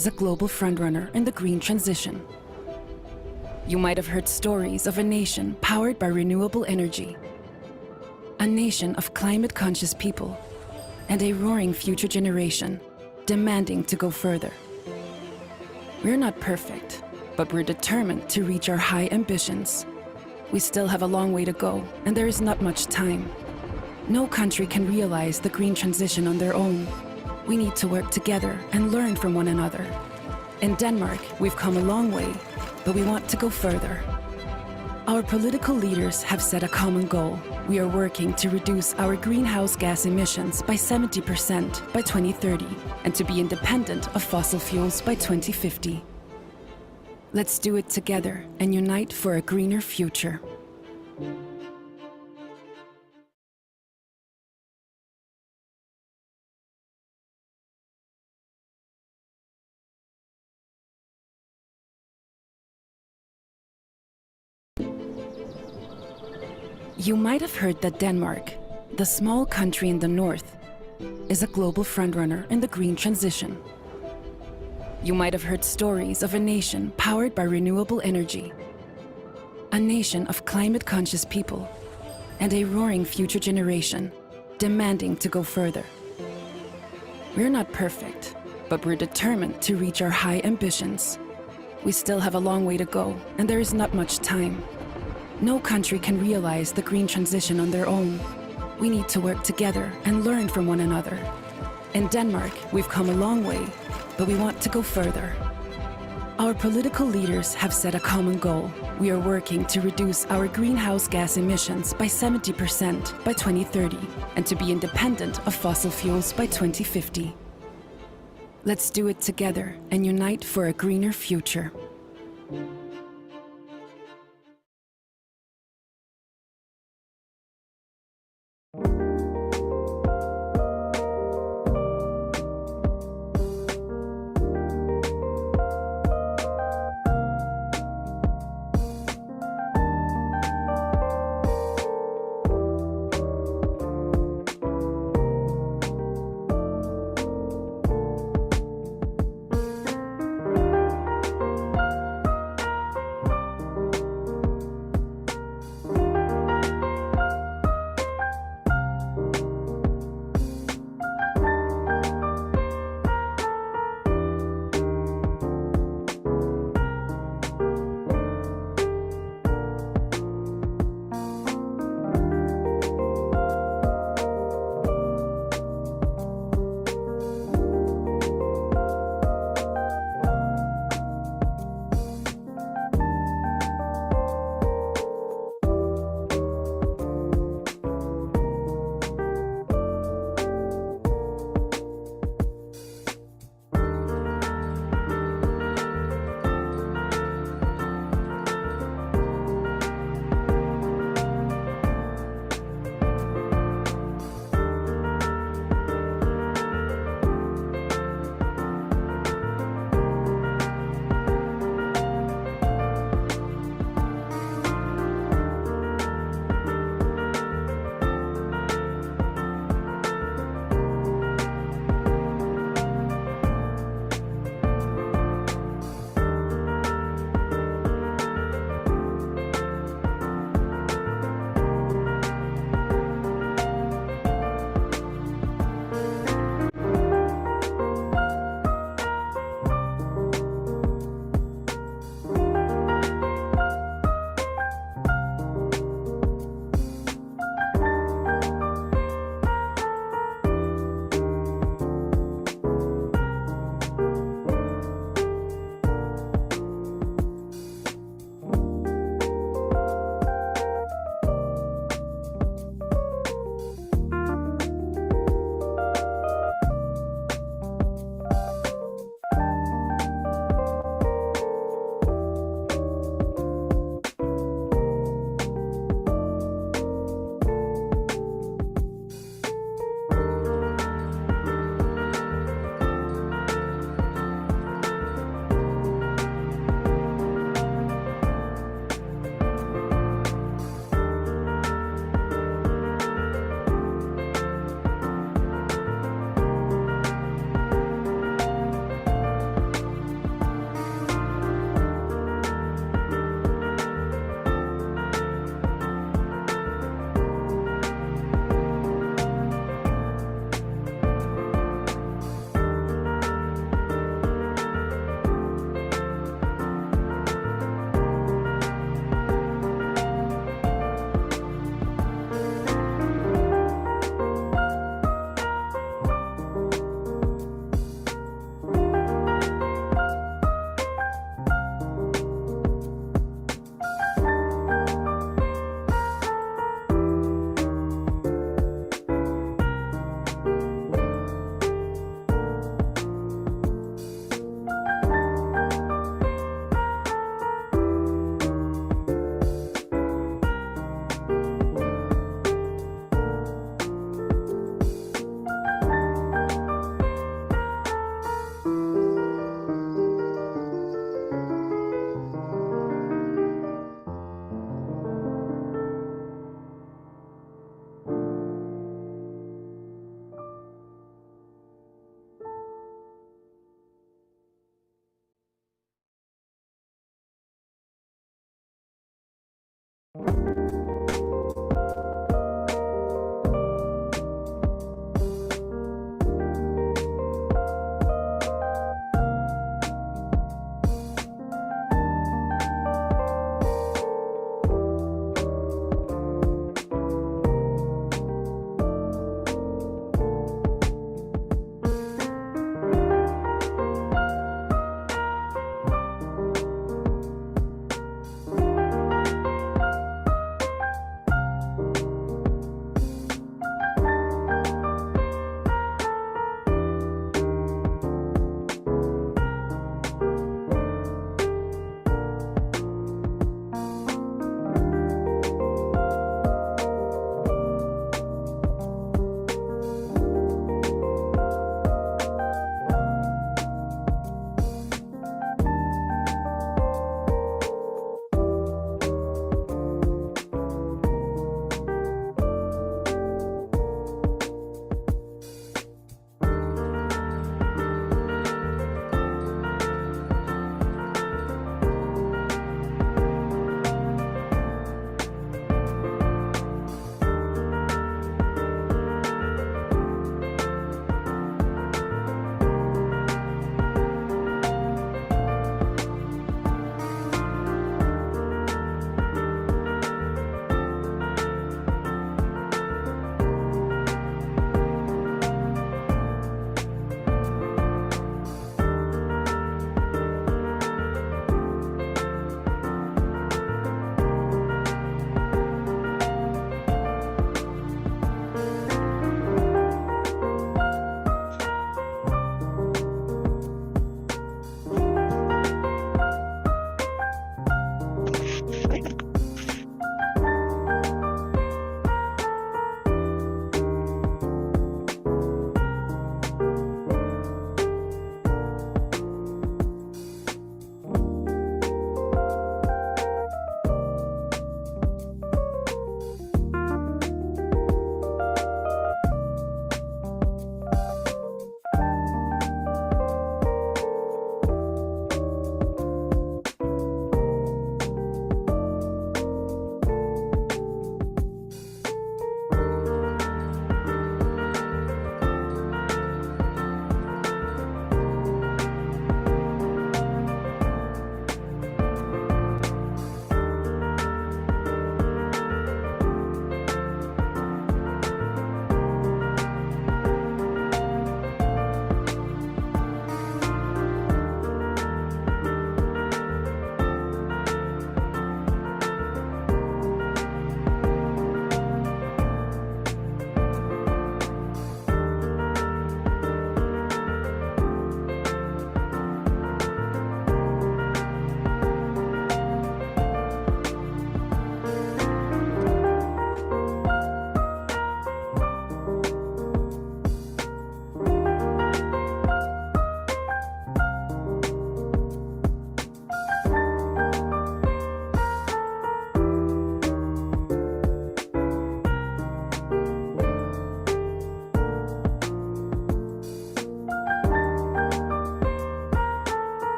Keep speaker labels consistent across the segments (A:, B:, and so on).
A: is a global frontrunner in the green transition. You might have heard stories of a nation powered by renewable energy, a nation of climate-conscious people, and a roaring future generation demanding to go further. We're not perfect, but we're determined to reach our high ambitions. We still have a long way to go, and there is not much time. No country can realize the green transition on their own. We need to work together and learn from one another. In Denmark, we've come a long way, but we want to go further. Our political leaders have set a common goal. We are working to reduce our greenhouse gas emissions by 70% by 2030 and to be independent of fossil fuels by 2050. Let's do it together and unite for a greener future. You might have heard that Denmark, the small country in the north, is a global frontrunner in the green transition. You might have heard stories of a nation powered by renewable energy, a nation of climate-conscious people, and a roaring future generation demanding to go further. We're not perfect, but we're determined to reach our high ambitions. We still have a long way to go, and there is not much time. No country can realize the green transition on their own. We need to work together and learn from one another. In Denmark, we've come a long way, but we want to go further. Our political leaders have set a common goal. We are working to reduce our greenhouse gas emissions by 70% by 2030 and to be independent of fossil fuels by 2050. Let's do it together and unite for a greener future.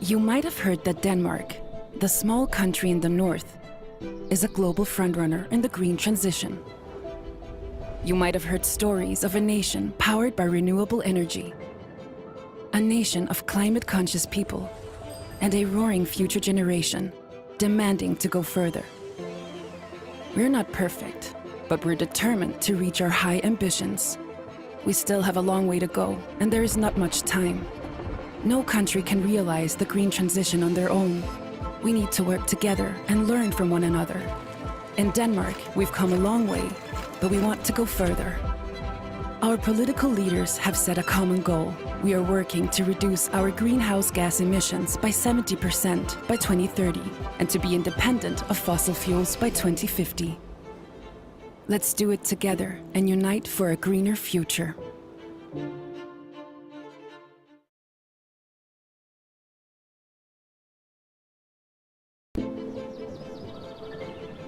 A: You might have heard that Denmark, the small country in the north, is a global frontrunner in the green transition. You might have heard stories of a nation powered by renewable energy, a nation of climate-conscious people, and a roaring future generation demanding to go further. We're not perfect, but we're determined to reach our high ambitions. We still have a long way to go, and there is not much time. No country can realize the green transition on their own. We need to work together and learn from one another. In Denmark, we've come a long way, but we want to go further. Our political leaders have set a common goal, we are working to reduce our greenhouse gas emissions by 70% by 2030 and to be independent of fossil fuels by 2050. Let's do it together and unite for a greener future.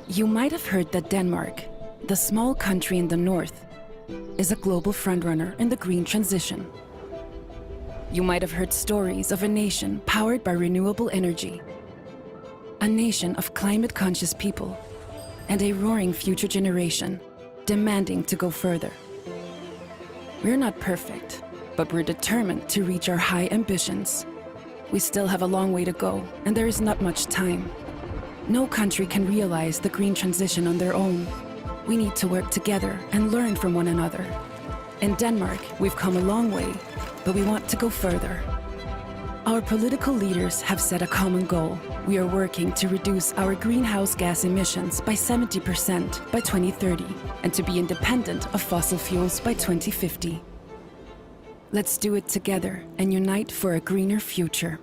A: You might have heard that Denmark, the small country in the north, is a global frontrunner in the green transition. You might have heard stories of a nation powered by renewable energy, a nation of climate-conscious people, and a roaring future generation demanding to go further. We're not perfect, but we're determined to reach our high ambitions. We still have a long way to go, and there is not much time. No country can realize the green transition on their own. We need to work together and learn from one another. In Denmark, we've come a long way, but we want to go further. Our political leaders have set a common goal. We are working to reduce our greenhouse gas emissions by 70% by 2030 and to be independent of fossil fuels by 2050. Let's do it together and unite for a greener future.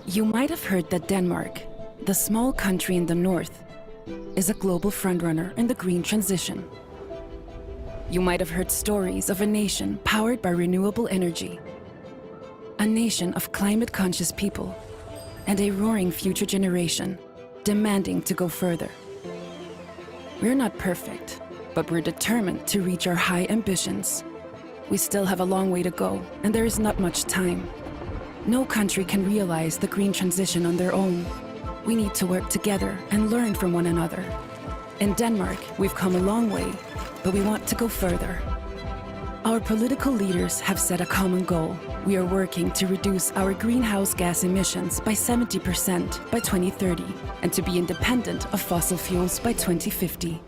A: You might have heard that Denmark, the small country in the north, is a global frontrunner in the green transition. You might have heard stories of a nation powered by renewable energy, a nation of climate-conscious people, and a roaring future generation demanding to go further. We're not perfect, but we're determined to reach our high ambitions. We still have a long way to go, and there is not much time. No country can realize the green transition on their own. We need to work together and learn from one another. In Denmark, we've come a long way, but we want to go further. Our political leaders have set a common goal. We are working to reduce our greenhouse gas emissions by 70% by 2030 and to be independent of fossil fuels by 2050.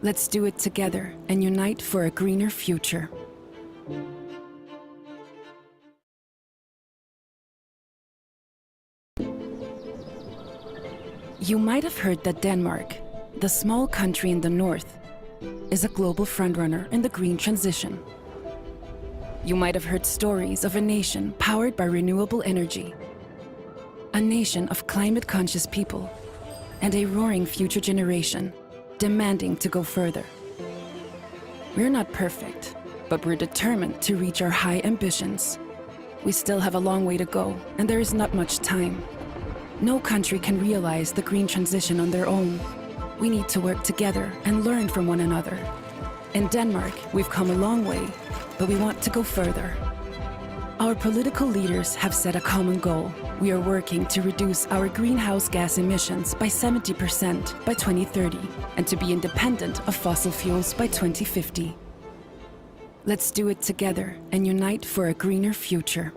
A: Let's do it together and unite for a greener future. You might have heard that Denmark, the small country in the north, is a global frontrunner in the green transition. You might have heard stories of a nation powered by renewable energy, a nation of climate-conscious people, and a roaring future generation demanding to go further. We're not perfect, but we're determined to reach our high ambitions. We still have a long way to go, and there is not much time. No country can realize the green transition on their own. We need to work together and learn from one another. In Denmark, we've come a long way, but we want to go further. Our political leaders have set a common goal. We are working to reduce our greenhouse gas emissions by 70% by 2030 and to be independent of fossil fuels by 2050. Let's do it together and unite for a greener future.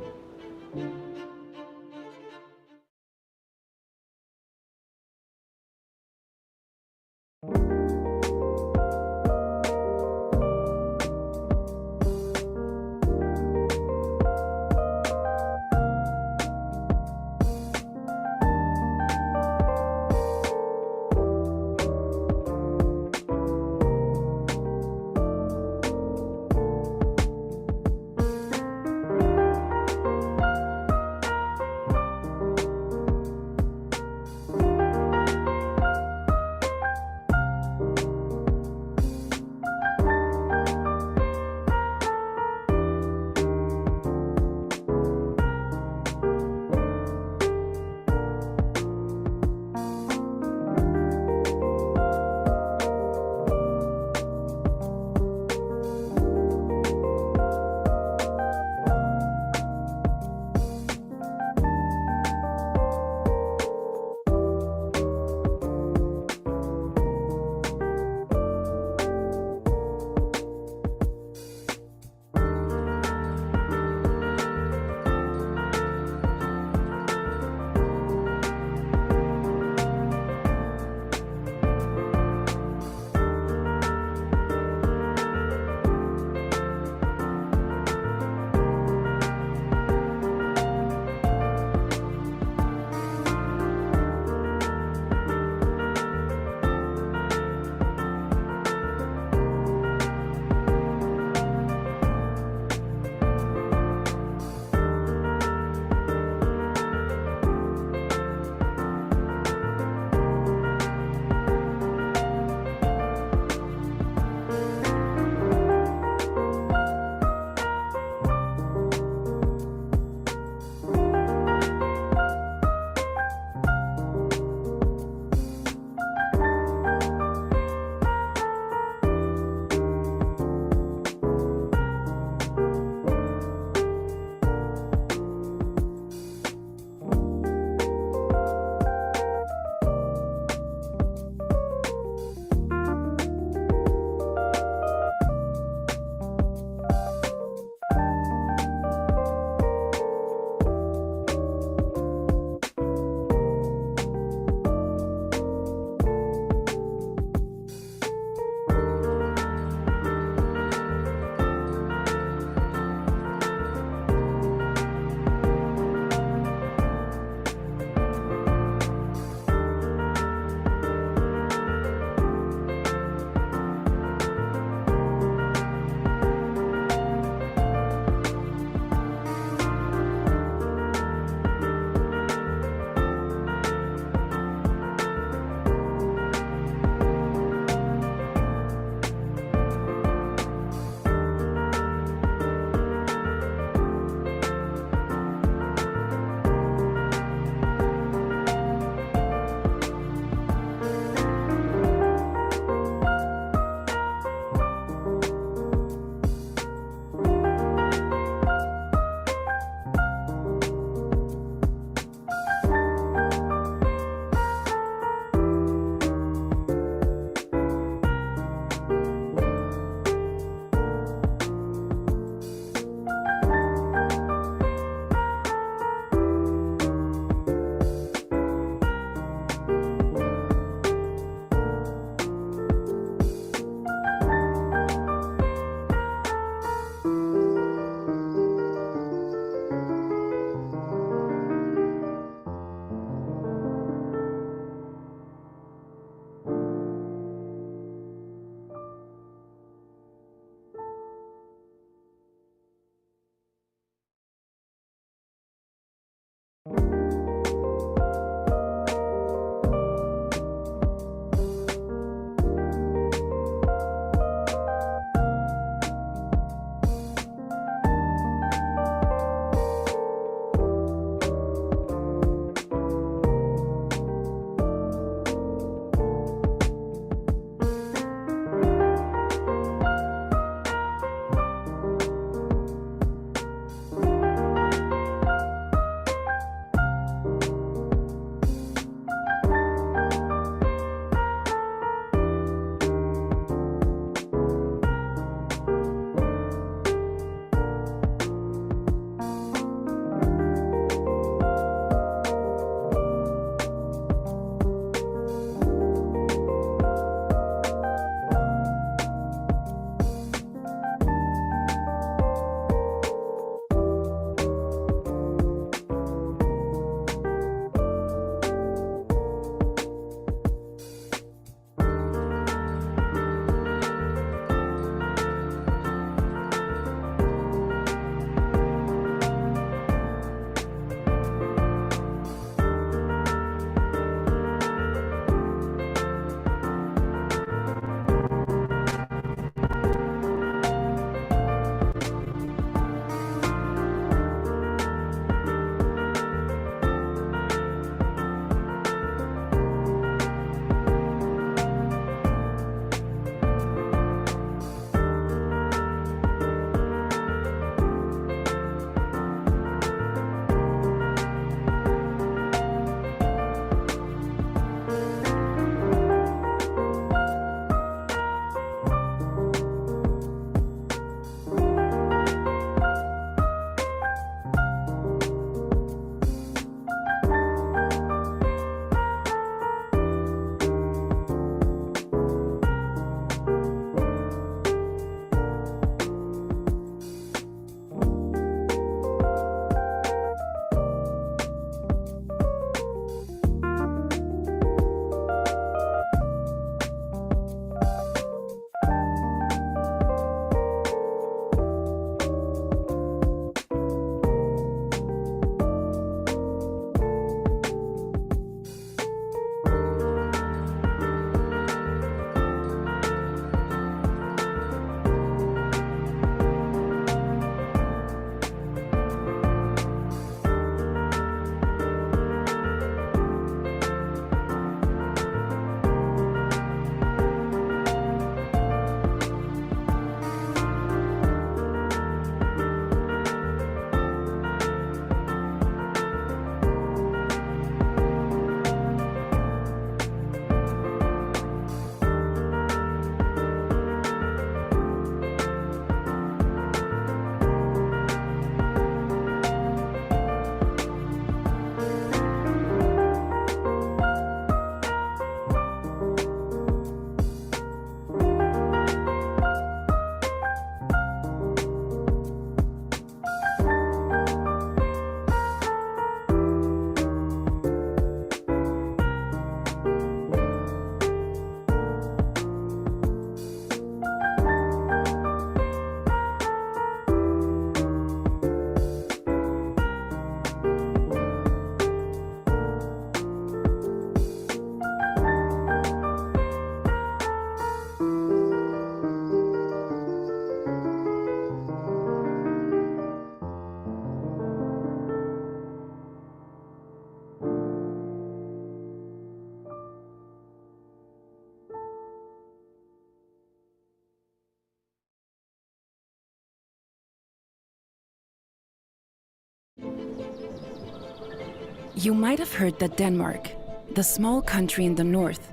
A: You might have heard that Denmark, the small country in the north,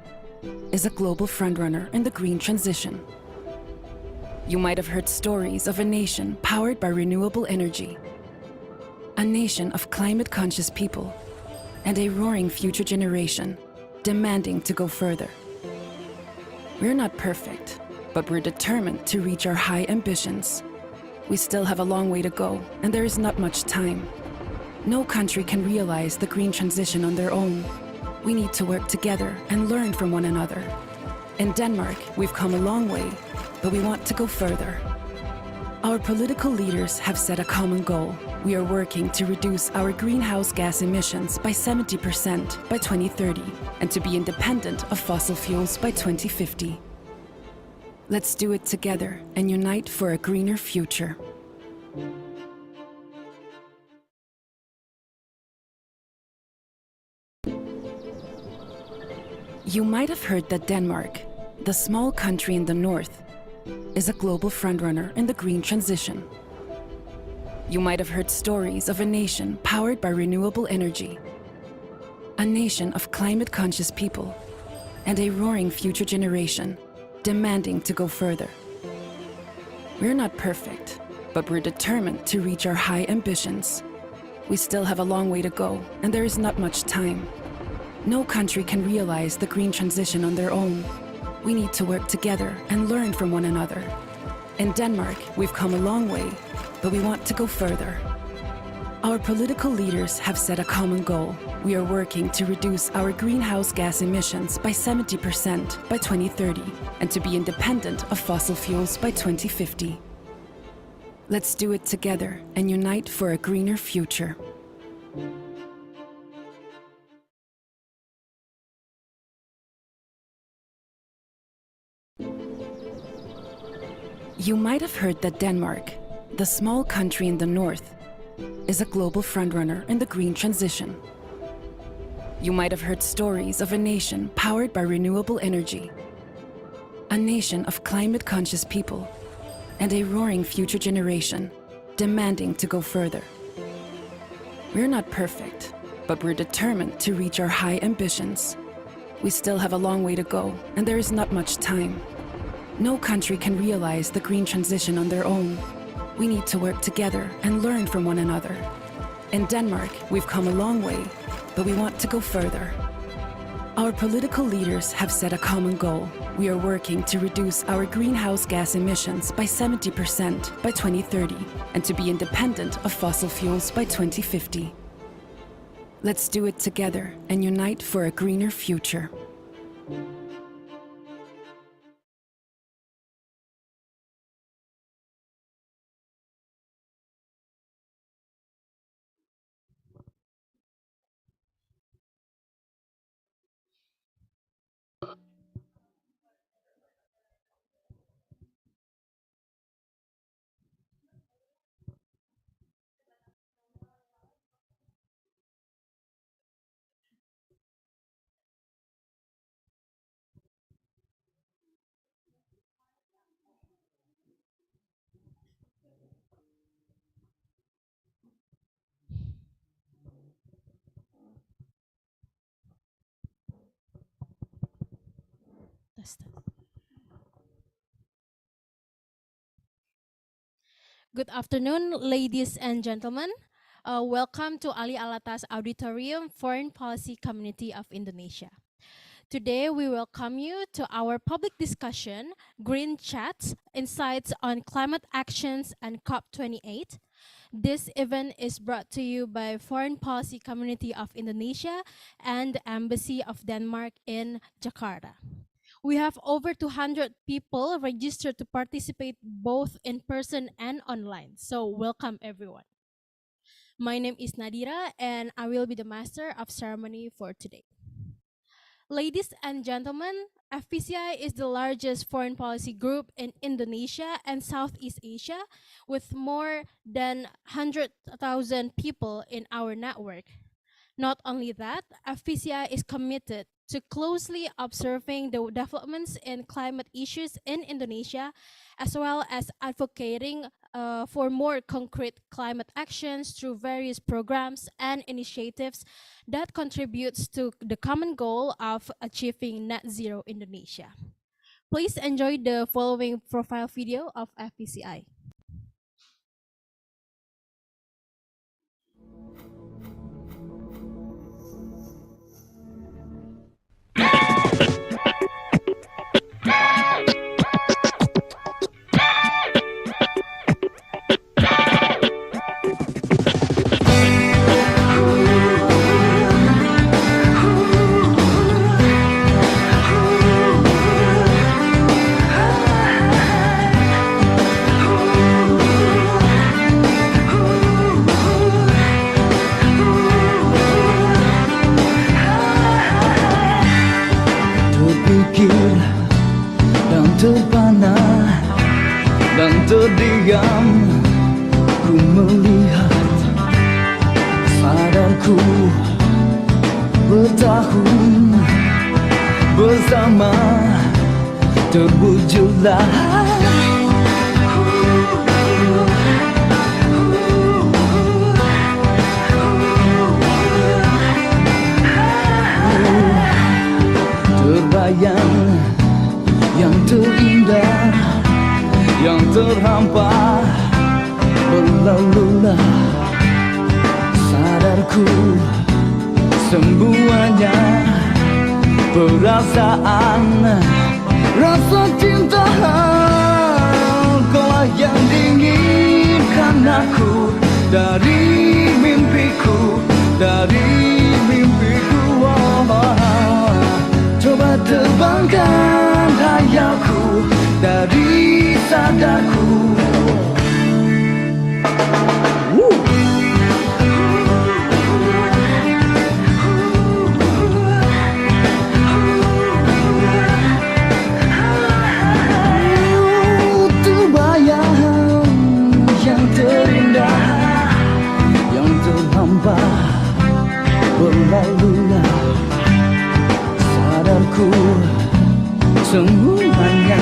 A: is a global frontrunner in the green transition. You might have heard stories of a nation powered by renewable energy, a nation of climate-conscious people, and a roaring future generation demanding to go further. We're not perfect, but we're determined to reach our high ambitions. We still have a long way to go, and there is not much time. No country can realize the green transition on their own. We need to work together and learn from one another. In Denmark, we've come a long way, but we want to go further. Our political leaders have set a common goal. We are working to reduce our greenhouse gas emissions by 70% by 2030 and to be independent of fossil fuels by 2050. Let's do it together and unite for a greener future. You might have heard that Denmark, the small country in the north, is a global frontrunner in the green transition. You might have heard stories of a nation powered by renewable energy, a nation of climate-conscious people, and a roaring future generation demanding to go further. We're not perfect, but we're determined to reach our high ambitions. We still have a long way to go, and there is not much time. No country can realize the green transition on their own. We need to work together and learn from one another. In Denmark, we've come a long way, but we want to go further. Our political leaders have set a common goal. We are working to reduce our greenhouse gas emissions by 70% by 2030 and to be independent of fossil fuels by 2050. Let's do it together and unite for a greener future. You might have heard that Denmark, the small country in the north, is a global frontrunner in the green transition. You might have heard stories of a nation powered by renewable energy, a nation of climate-conscious people, and a roaring future generation demanding to go further. We're not perfect, but we're determined to reach our high ambitions. We still have a long way to go, and there is not much time. No country can realize the green transition on their own. We need to work together and learn from one another. In Denmark, we've come a long way, but we want to go further. Our political leaders have set a common goal. We are working to reduce our greenhouse gas emissions by 70% by 2030 and to be independent of fossil fuels by 2050. Let's do it together and unite for a greener future.
B: Good afternoon, ladies and gentlemen. Welcome to Ali Alatas Auditorium, Foreign Policy Community of Indonesia. Today, we welcome you to our public discussion, Green Chats, Insights on Climate Actions and COP-28. This event is brought to you by Foreign Policy Community of Indonesia and the Embassy of Denmark in Jakarta. We have over 200 people registered to participate both in person and online. So welcome everyone. My name is Nadira and I will be the master of ceremony for today. Ladies and gentlemen, FPCI is the largest foreign policy group in Indonesia and Southeast Asia with more than 100,000 people in our network. Not only that, FPCI is committed to closely observing the developments in climate issues in Indonesia, as well as advocating for more concrete climate actions through various programs and initiatives that contributes to the common goal of achieving net zero Indonesia. Please enjoy the following profile video of FPCI.
C: Terpikir dan terpana dan terdiam, ku melihat sadarku bertahun bersama terwujudlah terbayang yang terindah, yang terhampar berlalulah sadarku semuanya perasaan rasa cinta kau yang diinginkan aku dari mimpiku coba terbangkan hayalku dari sadarku. Terbayang yang terindah, yang terhampar berlalulah sadarku semuanya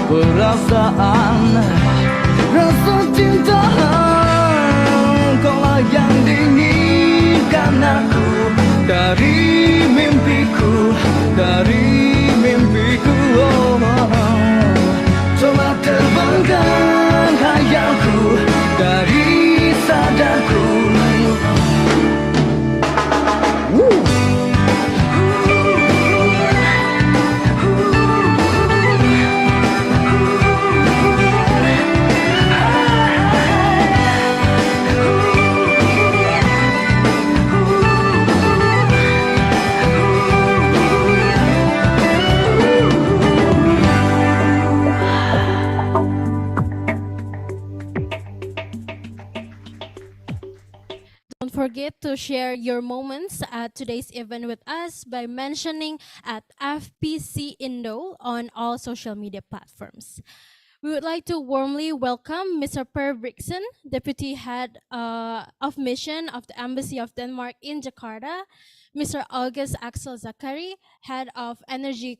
C: perasaan rasa cinta kaulah yang diinginkan aku dari mimpiku coba terbangkan hayalku dari sadarku.
B: Don't forget to share your moments at today's event with us by mentioning at FPC Indo on all social media platforms. We would like to warmly welcome Mr. Per Brixen, Deputy Head of Mission of the Embassy of Denmark in Jakarta, Mr. August Axel Zakari, Head of Energy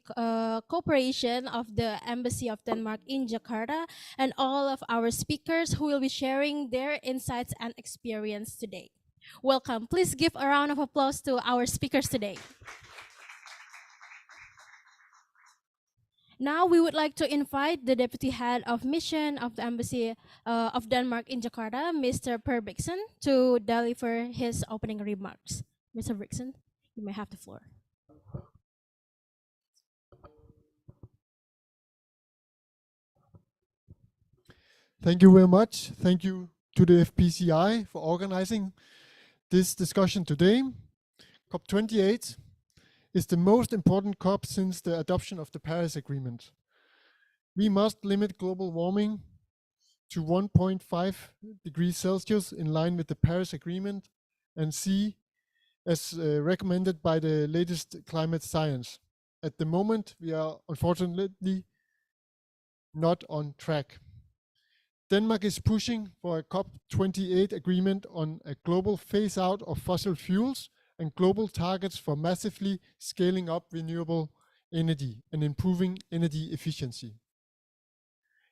B: Cooperation of the Embassy of Denmark in Jakarta, and all of our speakers who will be sharing their insights and experience today. Welcome. Please give a round of applause to our speakers today. Now we would like to invite the Deputy Head of Mission of the Embassy of Denmark in Jakarta, Mr. Per Brixen, to deliver his opening remarks. Mr. Brixen, you may have the floor.
D: Thank you very much. Thank you to the FPCI for organizing this discussion today. COP-28 is the most important COP since the adoption of the Paris Agreement. We must limit global warming to 1.5 degrees Celsius in line with the Paris Agreement and C as recommended by the latest climate science. At the moment, we are unfortunately not on track. Denmark is pushing for a COP-28 agreement on a global phase-out of fossil fuels and global targets for massively scaling up renewable energy and improving energy efficiency.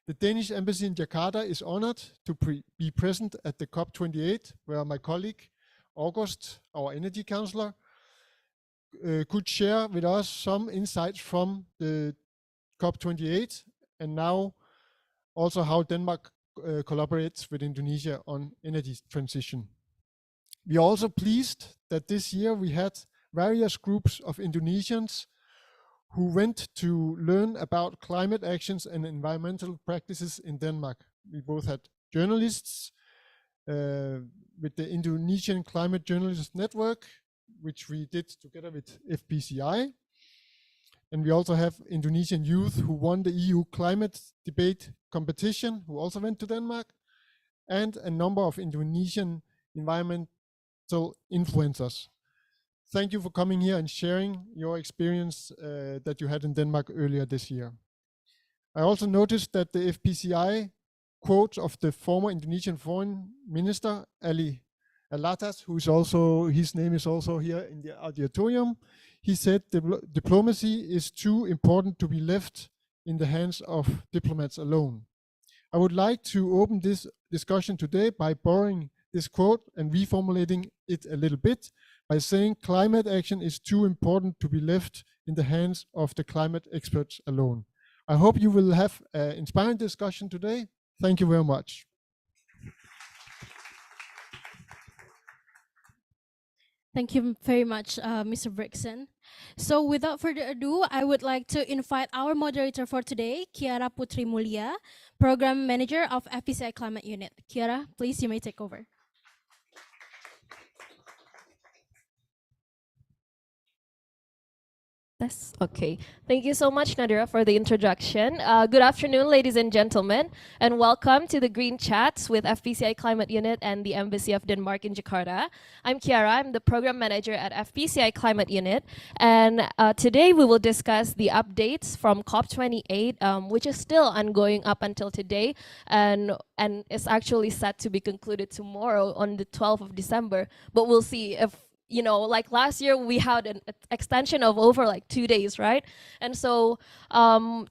D: The Danish embassy in Jakarta is honored to be present at the COP-28, where my colleague, August, our energy counselor, could share with us some insights from the COP-28 and now also how Denmark collaborates with Indonesia on energy transition. We are also pleased that this year we had various groups of Indonesians who went to learn about climate actions and environmental practices in Denmark. We both had journalists with the Indonesian Climate Journalists Network, which we did together with FPCI. And we also have Indonesian youth who won the EU climate debate competition, who also went to Denmark, and a number of Indonesian environmental influencers. Thank you for coming here and sharing your experience that you had in Denmark earlier this year. I also noticed that the FPCI quote of the former Indonesian Foreign Minister, Ali Alatas, his name is also here in the auditorium. He said diplomacy is too important to be left in the hands of diplomats alone. I would like to open this discussion today by borrowing this quote and reformulating it a little bit by saying climate action is too important to be left in the hands of the climate experts alone. I hope you will have an inspiring discussion today. Thank you very much.
B: Thank you very much, Mr. Brixen. So without further ado, I would like to invite our moderator for today, Kiara Putri Mulia, Program Manager of FPCI Climate Unit. Kiara, please, you may take over.
E: Okay. Thank you so much, Nadira, for the introduction. Good afternoon, ladies and gentlemen, and welcome to the Green Chats with FPCI Climate Unit and the Embassy of Denmark in Jakarta. I'm Kiara. I'm the Program Manager at FPCI Climate Unit, and today we will discuss the updates from COP-28, which is still ongoing up until today, and is actually set to be concluded tomorrow on the 12th of December. But we'll see if, you know, like last year we had an extension of over like 2 days, right? And so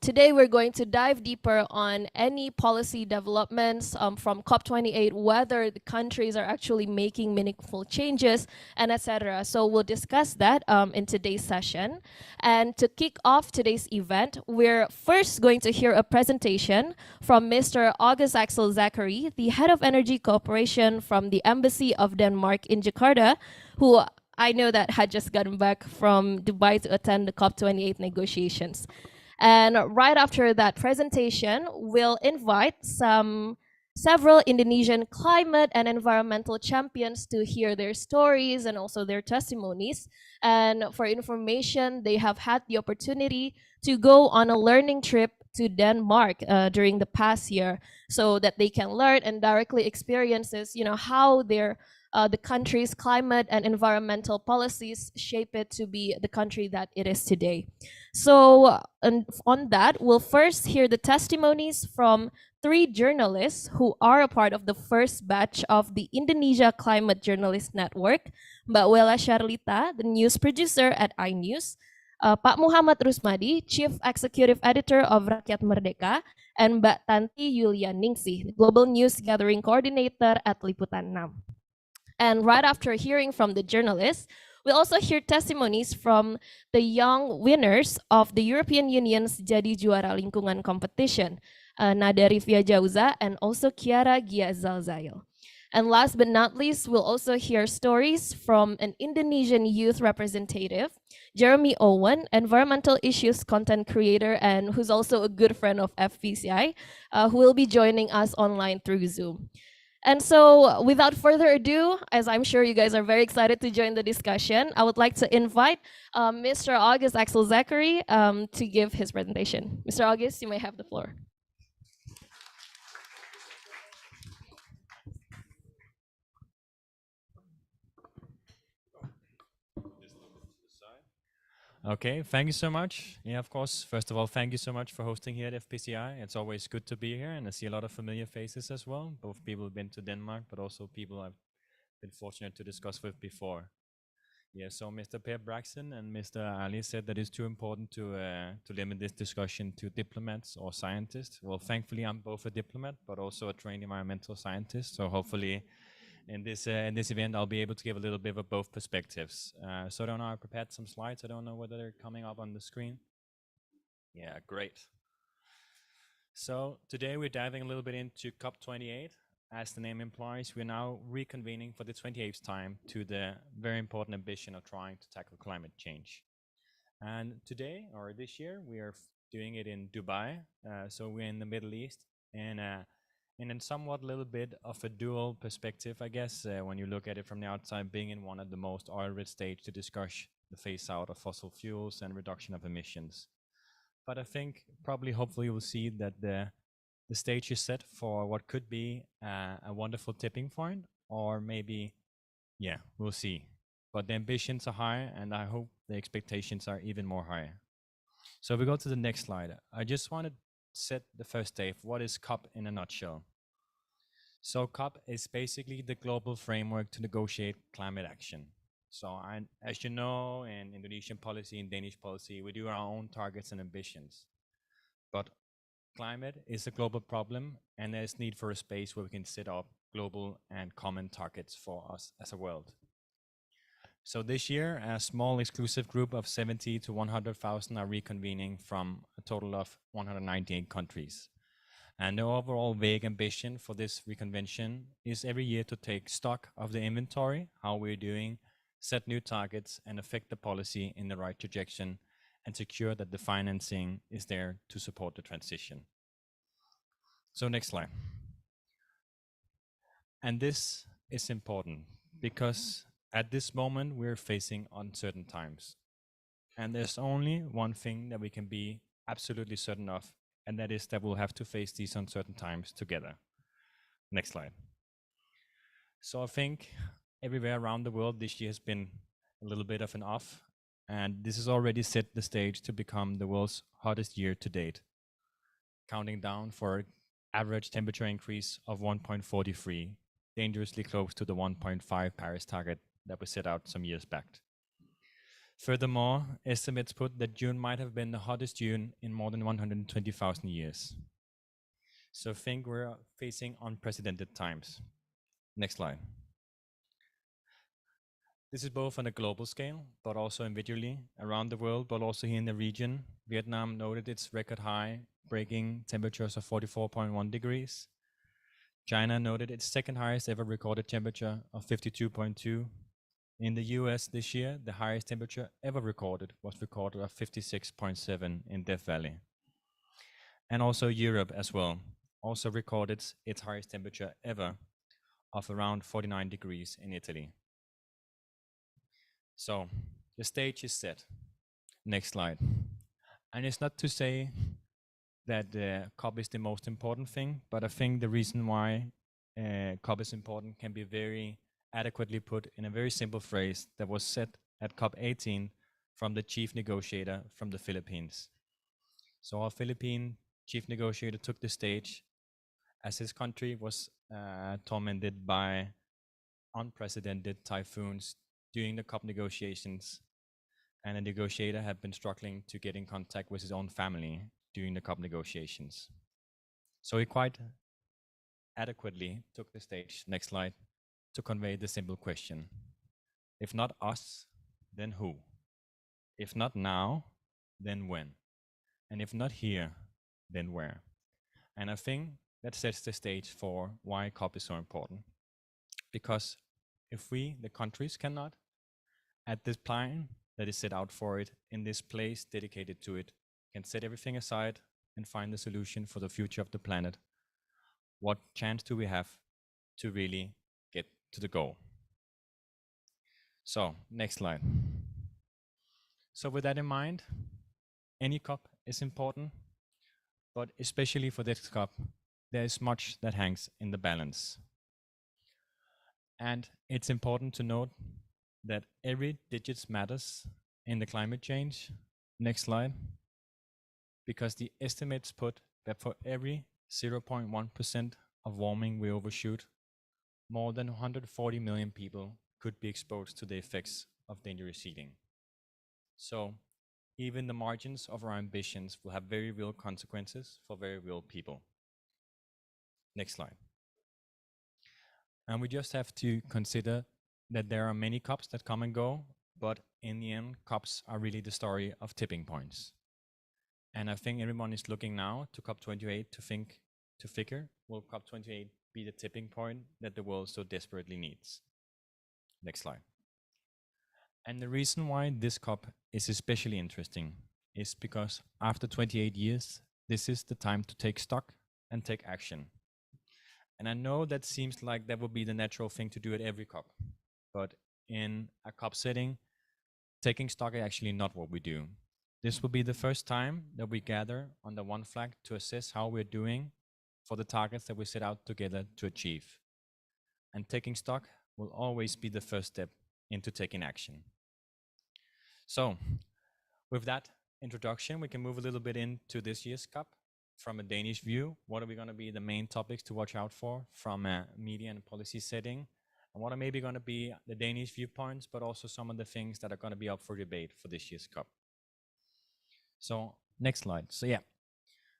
E: today we're going to dive deeper on any policy developments from COP28, whether the countries are actually making meaningful changes, and etc. So we'll discuss that in today's session. And to kick off today's event, we're first going to hear a presentation from Mr. August Axel Zachary, the Head of Energy Cooperation from the Embassy of Denmark in Jakarta, who I know that had just gotten back from Dubai to attend the COP28 negotiations. And right after that presentation, we'll invite several Indonesian climate and environmental champions to hear their stories and also their testimonies. And for information, they have had the opportunity to go on a learning trip to Denmark during the past year, so that they can learn and directly experiences, you know, how their the country's climate and environmental policies shape it to be the country that it is today. So on that, we'll first hear the testimonies from 3 journalists who are a part of the first batch of the Indonesia Climate Journalist Network, Mbak Wela Sharlita, the news producer at iNews, Pak Muhammad Rusmadi, Chief Executive Editor of Rakyat Merdeka, and Mbak Tanti Yulia Ningsih, the Global News Gathering Coordinator at Liputan 6. And right after hearing from the journalists, we'll also hear testimonies from the young winners of the European Union's Jadi Juara Lingkungan competition, Nada Rifia Jauza and also Kiara Giazalzail. And last but not least, we'll also hear stories from an Indonesian youth representative, Jeremy Owen, environmental issues content creator, and who's also a good friend of FPCI, who will be joining us online through Zoom. And so without further ado, as I'm sure you guys are very excited to join the discussion, I would like to invite Mr. August Axel Zachary to give his presentation. Mr. August, you may have the floor.
F: Okay, thank you so much. Yeah, of course. First of all, thank you so much for hosting here at FPCI. It's always good to be here, and I see a lot of familiar faces as well, both people who've been to Denmark, but also people I've been fortunate to discuss with before. Yeah, so Mr. Per Braxton and Mr. Ali said that it's too important to limit this discussion to diplomats or scientists. Well, thankfully, I'm both a diplomat, but also a trained environmental scientist. So hopefully, in this event, I'll be able to give a little bit of both perspectives. So I don't know, I prepared some slides. I don't know whether they're coming up on the screen. Yeah, great. So today we're diving a little bit into COP-28. As the name implies, we're now reconvening for the 28th time to the very important ambition of trying to tackle climate change. And today, or this year, we are doing it in Dubai. So we're in the Middle East, and in somewhat a little bit of a dual perspective, I guess, when you look at it from the outside, being in one of the most oil-rich states to discuss the phase out of fossil fuels and reduction of emissions. But I think probably, hopefully, we'll see that the stage is set for what could be a wonderful tipping point, or maybe, yeah, we'll see. But the ambitions are high, and I hope the expectations are even more high. So we go to the next slide. I just want to set the first day. What is COP in a nutshell? So COP is basically the global framework to negotiate climate action. So as you know, in Indonesian policy and Danish policy, we do our own targets and ambitions. But climate is a global problem, and there's need for a space where we can set up global and common targets for us as a world. So this year, a small exclusive group of 70 to 100,000 are reconvening from a total of 198 countries. And the overall vague ambition for this reconvention is every year to take stock of the inventory, how we're doing, set new targets, and affect the policy in the right trajectory, and secure that the financing is there to support the transition. So next slide. And this is important because at this moment we're facing uncertain times. And there's only one thing that we can be absolutely certain of, and that is that we'll have to face these uncertain times together. Next slide. So I think everywhere around the world this year has been a little bit of an off, and this has already set the stage to become the world's hottest year to date, counting down for an average temperature increase of 1.43, dangerously close to the 1.5 Paris target that was set out some years back. Furthermore, estimates put that June might have been the hottest June in more than 120,000 years. So I think we're facing unprecedented times. Next slide. This is both on a global scale, but also individually around the world, but also here in the region. Vietnam noted its record high, breaking temperatures of 44.1 degrees. China noted its second highest ever recorded temperature of 52.2. In the US this year, the highest temperature ever recorded was recorded of 56.7 in Death Valley. And also Europe as well, also recorded its highest temperature ever of around 49 degrees in Italy. So the stage is set. Next slide. And it's not to say that COP is the most important thing, but I think the reason why COP is important can be very adequately put in a very simple phrase that was said at COP-18 from the chief negotiator from the Philippines. So our Philippine chief negotiator took the stage as his country was tormented by unprecedented typhoons during the COP negotiations, and the negotiator had been struggling to get in contact with his own family during the COP negotiations. So he quite adequately took the stage, next slide, to convey the simple question: if not us, then who? If not now, then when? And if not here, then where? And I think that sets the stage for why COP is so important. Because if we, the countries, cannot, at this plan that is set out for it, in this place dedicated to it, can set everything aside and find the solution for the future of the planet, what chance do we have to really get to the goal? So, next slide. So with that in mind, any COP is important, but especially for this COP, there is much that hangs in the balance. And it's important to note that every digit matters in the climate change. Next slide. Because the estimates put that for every 0.1% of warming we overshoot, more than 140 million people could be exposed to the effects of danger receding. So even the margins of our ambitions will have very real consequences for very real people. Next slide. And we just have to consider that there are many COPs that come and go, but in the end, COPs are really the story of tipping points. And I think everyone is looking now to COP-28 to figure, will COP-28 be the tipping point that the world so desperately needs? Next slide. And the reason why this COP is especially interesting is because after 28 years, this is the time to take stock and take action. And I know that seems like that would be the natural thing to do at every COP, but in a COP setting, taking stock is actually not what we do. This will be the first time that we gather under one flag to assess how we're doing for the targets that we set out together to achieve. And taking stock will always be the first step into taking action. So, with that introduction, we can move a little bit into this year's COP. From a Danish view, what are we going to be the main topics to watch out for from a media and policy setting? And what are maybe going to be the Danish viewpoints, but also some of the things that are going to be up for debate for this year's COP. So, next slide.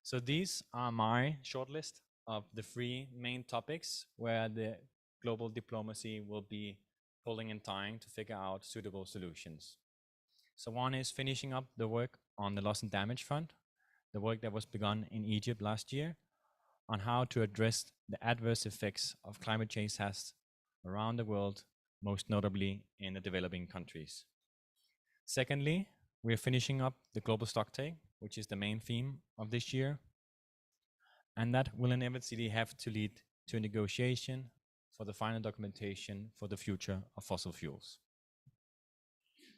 F: So these are my shortlist of the 3 main topics where the global diplomacy will be pulling and tying to figure out suitable solutions. So one is finishing up the work on the loss and damage fund, the work that was begun in Egypt last year on how to address the adverse effects of climate change has around the world, most notably in the developing countries. Secondly, we are finishing up the global stocktake, which is the main theme of this year. And that will inevitably have to lead to a negotiation for the final documentation for the future of fossil fuels.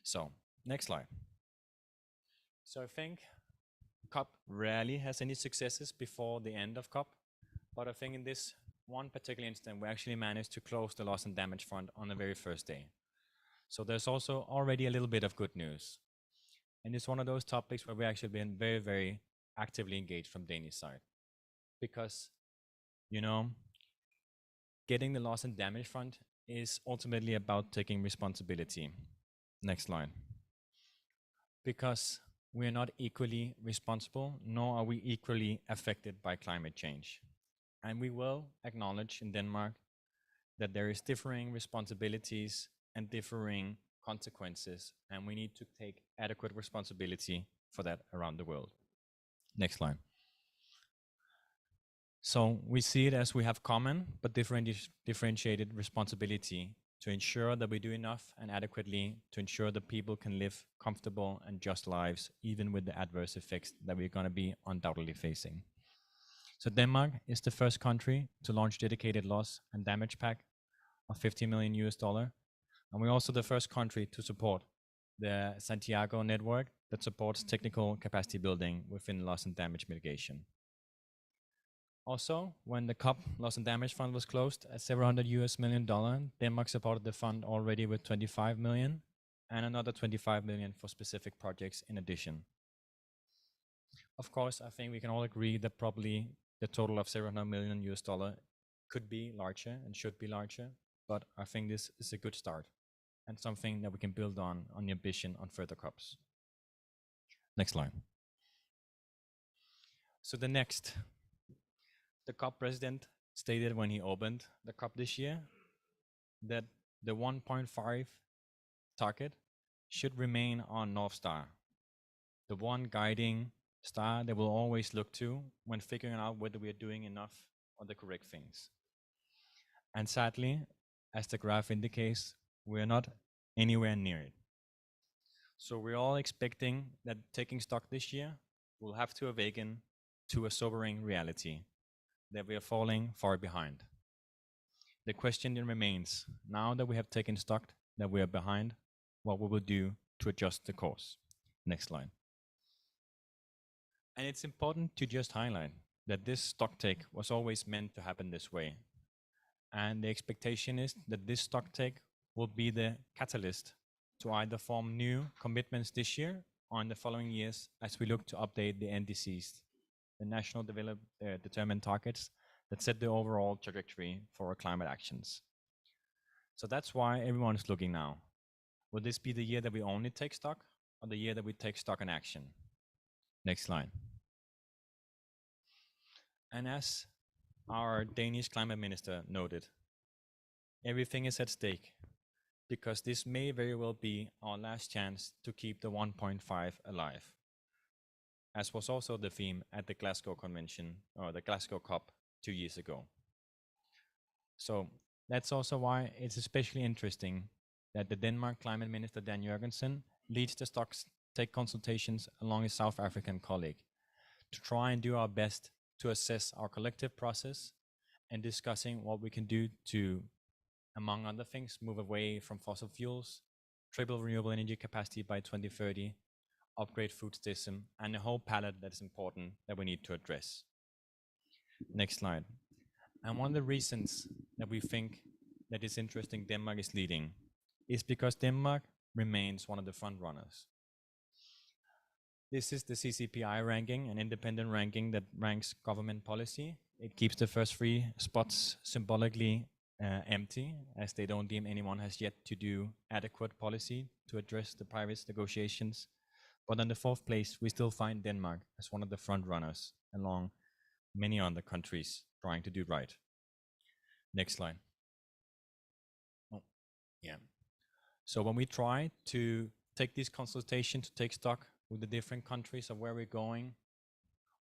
F: So, next slide. So I think COP rarely has any successes before the end of COP, but I think in this one particular instance, we actually managed to close the loss and damage fund on the very first day. So there's also already a little bit of good news. And it's one of those topics where we actually been very, very actively engaged from Danish side. Because, you know, getting the loss and damage fund is ultimately about taking responsibility. Next slide. Because we are not equally responsible, nor are we equally affected by climate change. And we will acknowledge in Denmark that there is differing responsibilities and differing consequences, and we need to take adequate responsibility for that around the world. Next slide. So we see it as we have common but differentiated responsibility to ensure that we do enough and adequately to ensure that people can live comfortable and just lives, even with the adverse effects that we're going to be undoubtedly facing. So Denmark is the first country to launch dedicated loss and damage pack of $50 million. And we're also the first country to support the Santiago network that supports technical capacity building within loss and damage mitigation. Also, when the COP loss and damage fund was closed at several hundred million US, Denmark supported the fund already with 25 million and another 25 million for specific projects in addition. Of course, I think we can all agree that probably the total of $700 million US could be larger and should be larger, but I think this is a good start and something that we can build on the ambition on further COPs. Next slide. So the COP president stated when he opened the COP this year that the 1.5 target should remain our North Star, the one guiding star that we'll always look to when figuring out whether we are doing enough or the correct things. And sadly, as the graph indicates, we're not anywhere near it. So we're all expecting that taking stock this year will have to awaken to a sobering reality that we are falling far behind. The question then remains, now that we have taken stock that we are behind, what we will do to adjust the course. Next slide. And it's important to just highlight that this stock take was always meant to happen this way. And the expectation is that this stock take will be the catalyst to either form new commitments this year or in the following years as we look to update the NDCs, the National Determined Targets that set the overall trajectory for our climate actions. So that's why everyone is looking now. Will this be the year that we only take stock, or the year that we take stock in action? Next slide. And as our Danish climate minister noted, everything is at stake, because this may very well be our last chance to keep the 1.5 alive, as was also the theme at the Glasgow Convention, or the Glasgow COP 2 years ago. So that's also why it's especially interesting that the Denmark climate minister Dan Jørgensen leads the stock take consultations along his South African colleague to try and do our best to assess our collective process and discussing what we can do to, among other things, move away from fossil fuels, triple renewable energy capacity by 2030, upgrade food system, and a whole palette that is important that we need to address. Next slide. And one of the reasons that we think that it's interesting Denmark is leading is because Denmark remains one of the front runners. This is the CCPI ranking, an independent ranking that ranks government policy. It keeps the first 3 spots symbolically empty, as they don't deem anyone has yet to do adequate policy to address the Paris negotiations. But on the 4th place, we still find Denmark as one of the front runners along many other countries trying to do right. Next slide. Oh, yeah. So when we try to take this consultation to take stock with the different countries of where we're going,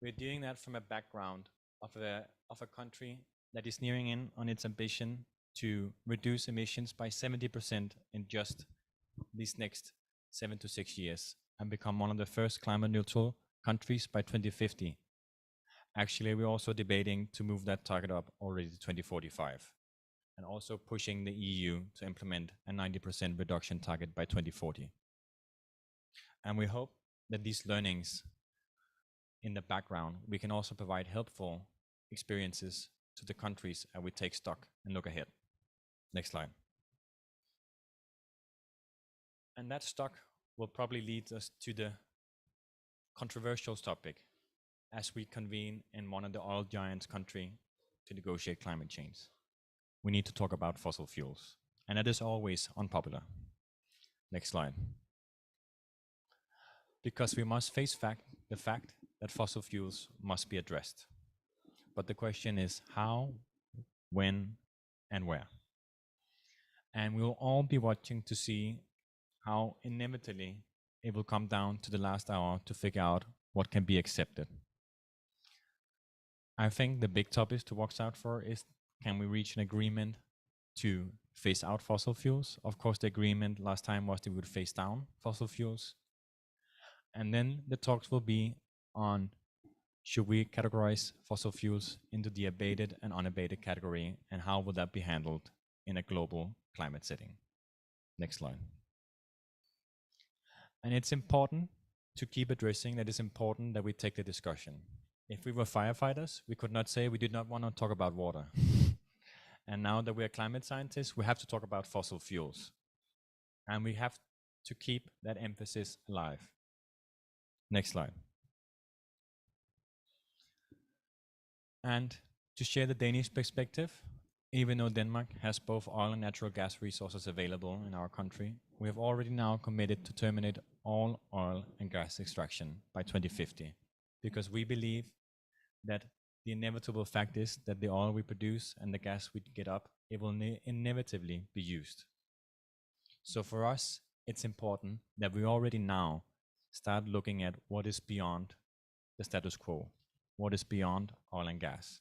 F: we're doing that from a background of a country that is nearing in on its ambition to reduce emissions by 70% in just these next 7 to 6 years and become one of the first climate neutral countries by 2050. Actually, we're also debating to move that target up already to 2045 and also pushing the EU to implement a 90% reduction target by 2040. And we hope that these learnings in the background, we can also provide helpful experiences to the countries as we take stock and look ahead. Next slide. And that stock will probably lead us to the controversial topic as we convene in one of the oil giants' country to negotiate climate change. We need to talk about fossil fuels, and that is always unpopular. Next slide. Because we must face the fact that fossil fuels must be addressed. But the question is how, when, and where. And we will all be watching to see how inevitably it will come down to the last hour to figure out what can be accepted. I think the big topic to watch out for is, can we reach an agreement to phase out fossil fuels? Of course, the agreement last time was that we would phase down fossil fuels. And then the talks will be on, should we categorize fossil fuels into the abated and unabated category, and how will that be handled in a global climate setting? Next slide. And it's important to keep addressing that it's important that we take the discussion. If we were firefighters, we could not say we did not want to talk about water. And now that we are climate scientists, we have to talk about fossil fuels. And we have to keep that emphasis alive. Next slide. And to share the Danish perspective, even though Denmark has both oil and natural gas resources available in our country, we have already now committed to terminate all oil and gas extraction by 2050, because we believe that the inevitable fact is that the oil we produce and the gas we get up, it will inevitably be used. So for us, it's important that we already now start looking at what is beyond the status quo, what is beyond oil and gas.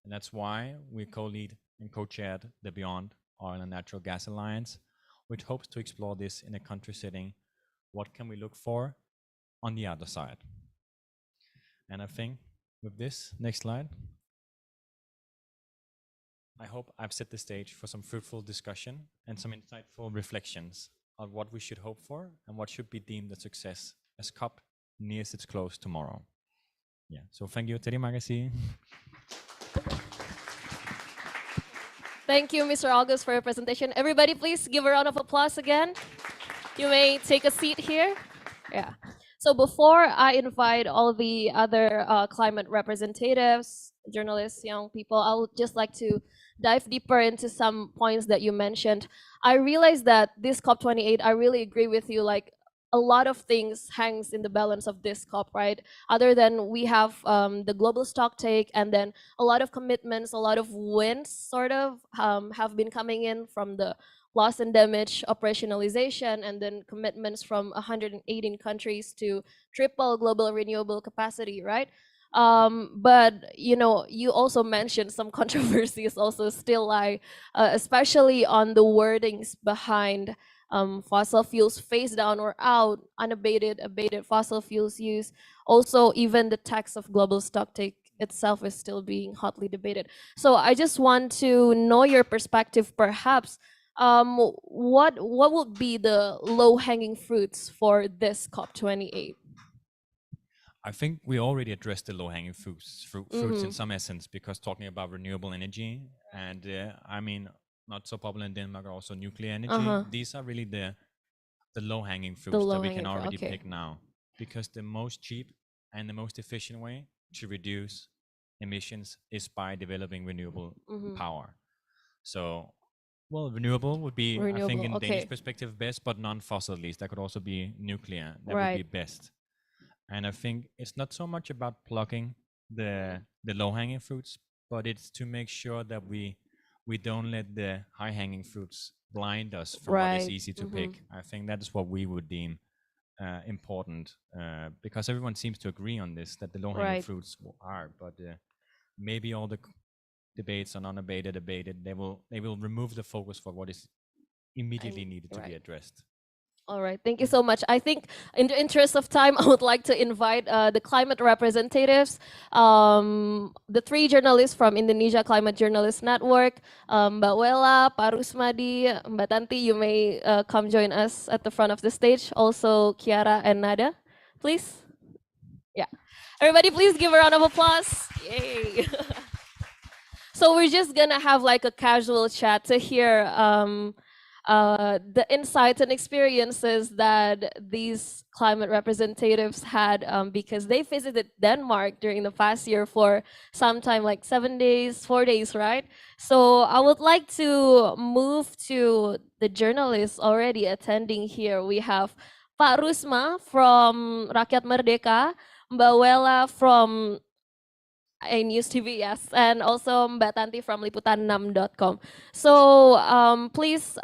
F: And that's why we co-lead and co-chaired the Beyond Oil and Natural Gas Alliance, which hopes to explore this in a country setting. What can we look for on the other side? And I think with this, next slide, I hope I've set the stage for some fruitful discussion and some insightful reflections on what we should hope for and what should be deemed a success as COP nears its close tomorrow. Yeah, so thank you, Terima kasih.
E: Thank you, Mr. August, for your presentation. Everybody, please give a round of applause again. You may take a seat here. Yeah. So before I invite all the other climate representatives, journalists, young people, I would just like to dive deeper into some points that you mentioned, I realized that this COP28, I really agree with you. Like a lot of things hangs in the balance of this COP, right? Other than we have the global stock take, and then a lot of commitments, a lot of wins sort of have been coming in from the loss and damage operationalization, and then commitments from 118 countries to triple global renewable capacity, right? But you know, you also mentioned some controversies also still lie, especially on the wordings behind fossil fuels phase down or out, unabated, abated fossil fuels use. Also, even the text of global stocktake itself is still being hotly debated. So I just want to know your perspective, perhaps. What would be the low hanging fruits for this COP28?
F: I think we already addressed the low-hanging fruits in some essence, because talking about renewable energy and I mean, not so popular in Denmark, also nuclear energy. These are really the low-hanging fruits that we can already pick now, because the most cheap and the most efficient way to reduce emissions is by developing renewable power. So, well, renewable would be, I think, in Danish perspective, best, but non-fossil at least. That could also be nuclear. That would be best. And I think it's not so much about plucking the low-hanging fruits, but it's to make sure that we don't let the high-hanging fruits blind us from what is easy to pick. I think that is what we would deem important, because everyone seems to agree on this, that the low-hanging fruits are, but maybe all the debates on unabated, abated, they will remove the focus for what is immediately needed to be addressed.
E: All right, thank you so much. I think in the interest of time, I would like to invite the climate representatives, the three journalists from Indonesia Climate Journalist Network, Mbak Wela, Pak Rusmadi, Mbak Tanti, you may come join us at the front of the stage. Also, Kiara and Nada, please. Yeah, everybody please give a round of applause. Yay. So we're just gonna have like a casual chat to hear the insights and experiences that these climate representatives had, because they visited Denmark during the past year for some time, like 7 days, 4 days, right? So I would like to move to the journalists already attending here. We have Pak Rusma from Rakyat Merdeka, Mbak Wela from News TV, yes, and also Mbak Tanti from liputan6.com. So please,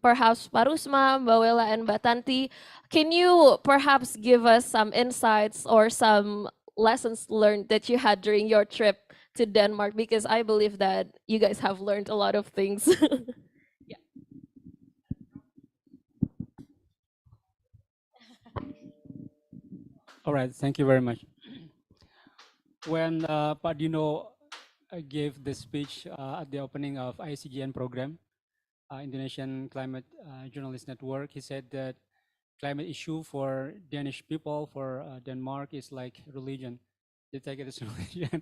E: perhaps Pak Rusma, Mbak Wela, and Mbak Tanti, can you perhaps give us some insights or some lessons learned that you had during your trip to Denmark? Because I believe that you guys have learned a lot of things. Yeah.
G: All right, thank you very much. When Padino gave the speech at the opening of ICGN program, Indonesian Climate Journalist Network, he said that climate issue for Danish people, for Denmark, is like religion. They take it as religion.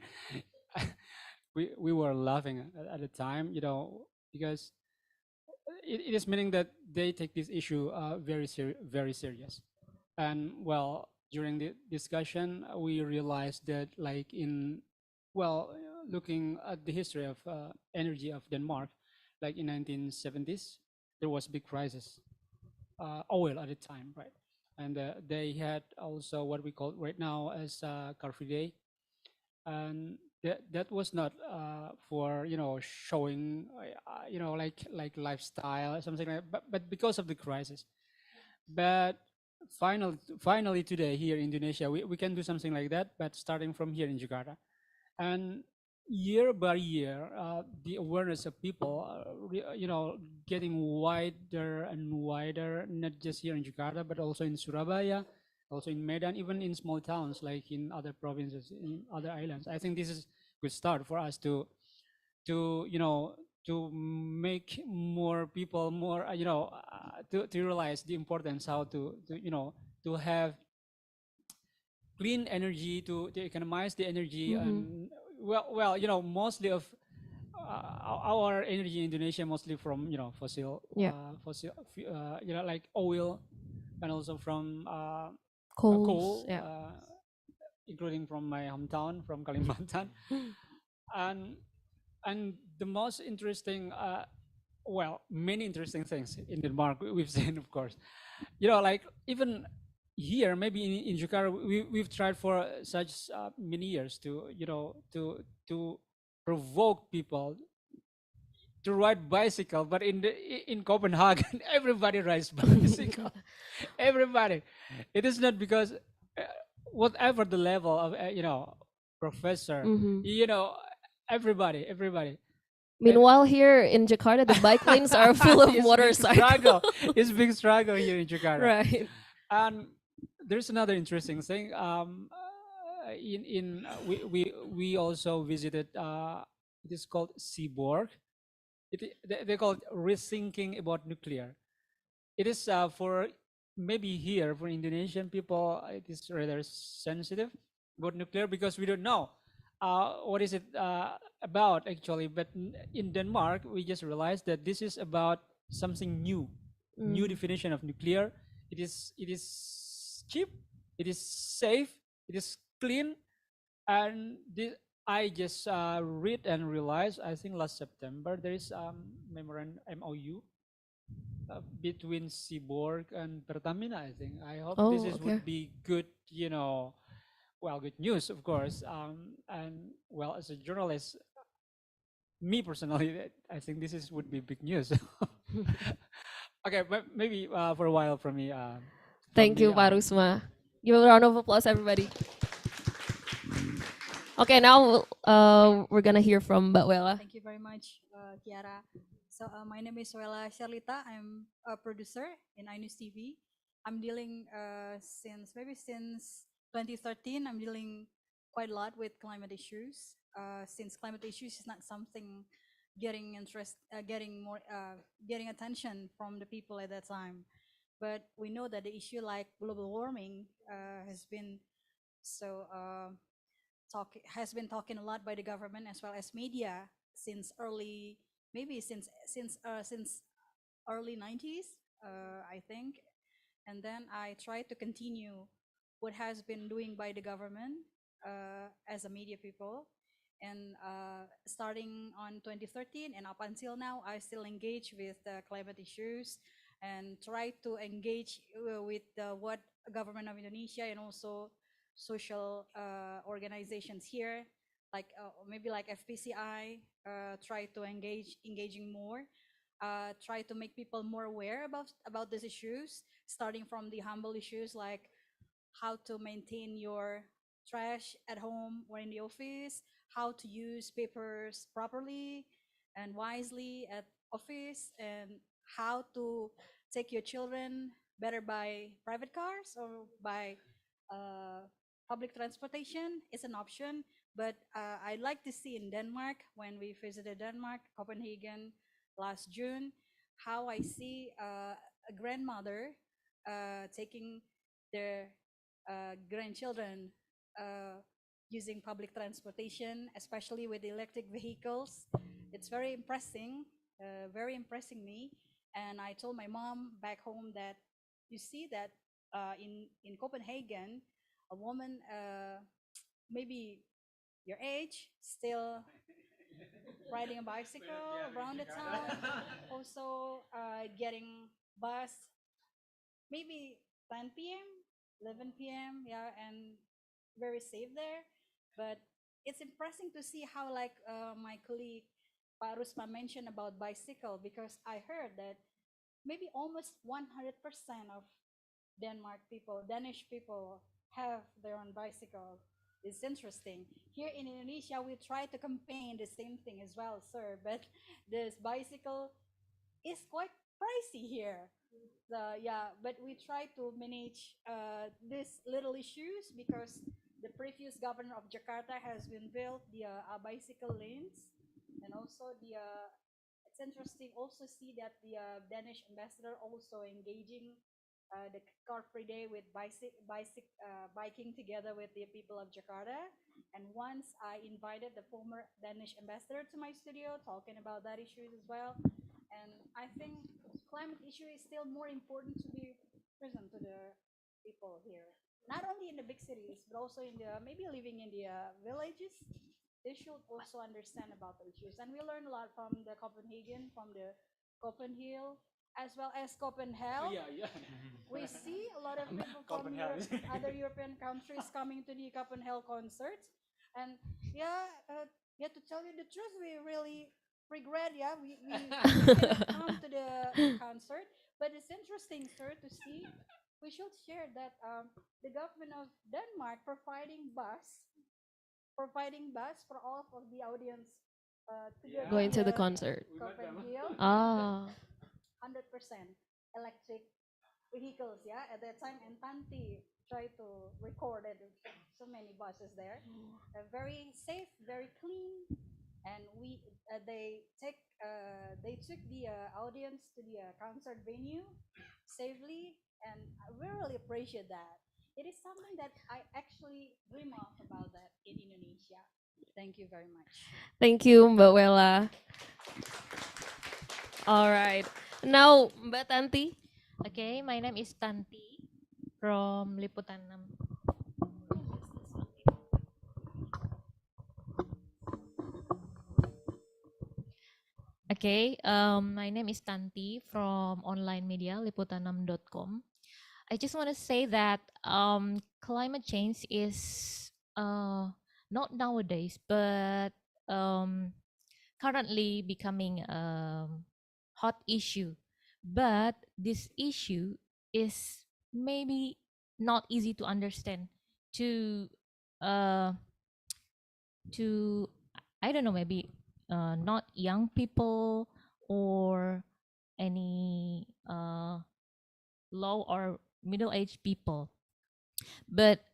G: we were laughing at the time, you know, because it is meaning that they take this issue very serious. And well, during the discussion, we realized that, like in, well, looking at the history of energy of Denmark, like in 1970s, there was big crisis, oil at the time, right? And they had also what we call right now as Carfride, and that was not for, you know, showing, you know, like lifestyle or something like that, but because of the crisis. But finally today here in Indonesia, we can do something like that, but starting from here in Jakarta. And year by year, the awareness of people, you know, getting wider and wider, not just here in Jakarta, but also in Surabaya, also in Medan, even in small towns like in other provinces, in other islands. I think this is a good start for us to you know, to make more people more, you know, to realize the importance how to you know, to have clean energy, to economize the energy. And well, you know, mostly of our energy in Indonesia mostly from, you know, fossil, you know, like oil, and also from coal, including from my hometown, from Kalimantan. And And the most interesting, well, many interesting things in Denmark we've seen, of course. Like even here, maybe in Jakarta, we've tried for such many years to, to provoke people to ride bicycle. But in Copenhagen, everybody rides bicycle. Everybody. It is not because whatever the level of, professor,
E: Mhm.
G: everybody. And
E: Meanwhile, here in Jakarta, the bike lanes are full of
G: it's big struggle.
E: motorcycles.
G: It's big struggle here in Jakarta.
E: Right.
G: And there's another interesting thing. We also visited. It is called Seaborg. They call it rethinking about nuclear. It is for maybe here for Indonesian people. It is rather sensitive about nuclear because we don't know what is it about actually. But in Denmark, we just realized that this is about something new, new
E: Mm.
G: definition of nuclear. It is cheap, it is safe, it is clean, and this, I just read and realized. I think last September there is memorandum MOU between Seaborg and Pertamina. I think. I hope this
E: Oh,
G: is
E: okay.
G: would be good. Well, good news, of course. And well, as a journalist, me personally, I think this is would be big news. Okay, but maybe for a while from me. From
E: Thank
G: the
E: you, Pak Rusma. Give a round of applause, everybody. Okay, now we're gonna hear from Mbak Wela.
H: Thank you very much, Kiara. So my name is Wela Sharlita. I'm a producer in iNews TV. I'm dealing since 2013. I'm dealing quite a lot with climate issues. Since climate issues is not something getting attention from the people at that time, but we know that the issue like global warming has been so. Has been talking a lot by the government as well as media since early, maybe since early 90s, I think. And then I try to continue what has been doing by the government as a media people. And starting on 2013 and up until now, I still engage with climate issues and try to engage with what government of Indonesia and also social organizations here, like maybe like FPCI, try to engaging more, try to make people more aware about these issues, starting from the humble issues like how to maintain your trash at home or in the office, how to use papers properly and wisely at office, and how to take your children better by private cars or by uh, public transportation is an option. But I'd like to see in Denmark, when we visited Denmark, Copenhagen last June, how I see a grandmother taking their grandchildren using public transportation, especially with electric vehicles. It's very impressing me. And I told my mom back home that you see that in Copenhagen, a woman maybe your age still riding a bicycle around the town, also getting bus maybe 10 p.m., 11 p.m. Yeah, and very safe there. But it's impressive to see how, like my colleague Pak Rusma mentioned about bicycle, because I heard that maybe almost 100% of Danish people have their own bicycle. It's interesting. Here in Indonesia, we try to campaign the same thing as well, sir. But this bicycle is quite pricey here. Yeah, but we try to manage these little issues because the previous governor of Jakarta has been built the bicycle lanes, and also the it's interesting also see that the Danish ambassador also engaging the car free day with biking together with the people of Jakarta. And once I invited the former Danish ambassador to my studio talking about that issues as well. And I think climate issue is still more important to be present to the people here, not only in the big cities, but also in the maybe living in the villages. they should also understand about the issues. And we learn a lot from the Copenhagen, from the Copenhagen, as well as Copenhagen.
G: yeah.
H: We see a lot of people from other European countries coming to the Copenhagen concerts. And yeah, yeah, to tell you the truth, we really regret, yeah, we cannot come to the concert. But it's interesting, sir, to see. We should share that the government of Denmark providing bus for all of the audience to go to
E: Going to the concert.
H: Copenhagen.
E: Ah.
H: 100% electric vehicles, yeah, at that time. And Tanti tried to record it. So many buses there. Very safe, very clean. And they took the audience to the concert venue safely, and we really appreciate that. It is something that I actually dream of about that in Indonesia. Thank you very much.
E: Thank you, Mbak Wella. All right. Now, Mbak Tanti.
I: Okay, my name is Tanti from Liputan 6. Okay, my name is Tanti from online media liputan6.com. I just want to say that climate change is not nowadays, but currently becoming a hot issue. But this issue is maybe not easy to understand to I don't know, maybe not young people or any low or middle-aged people. But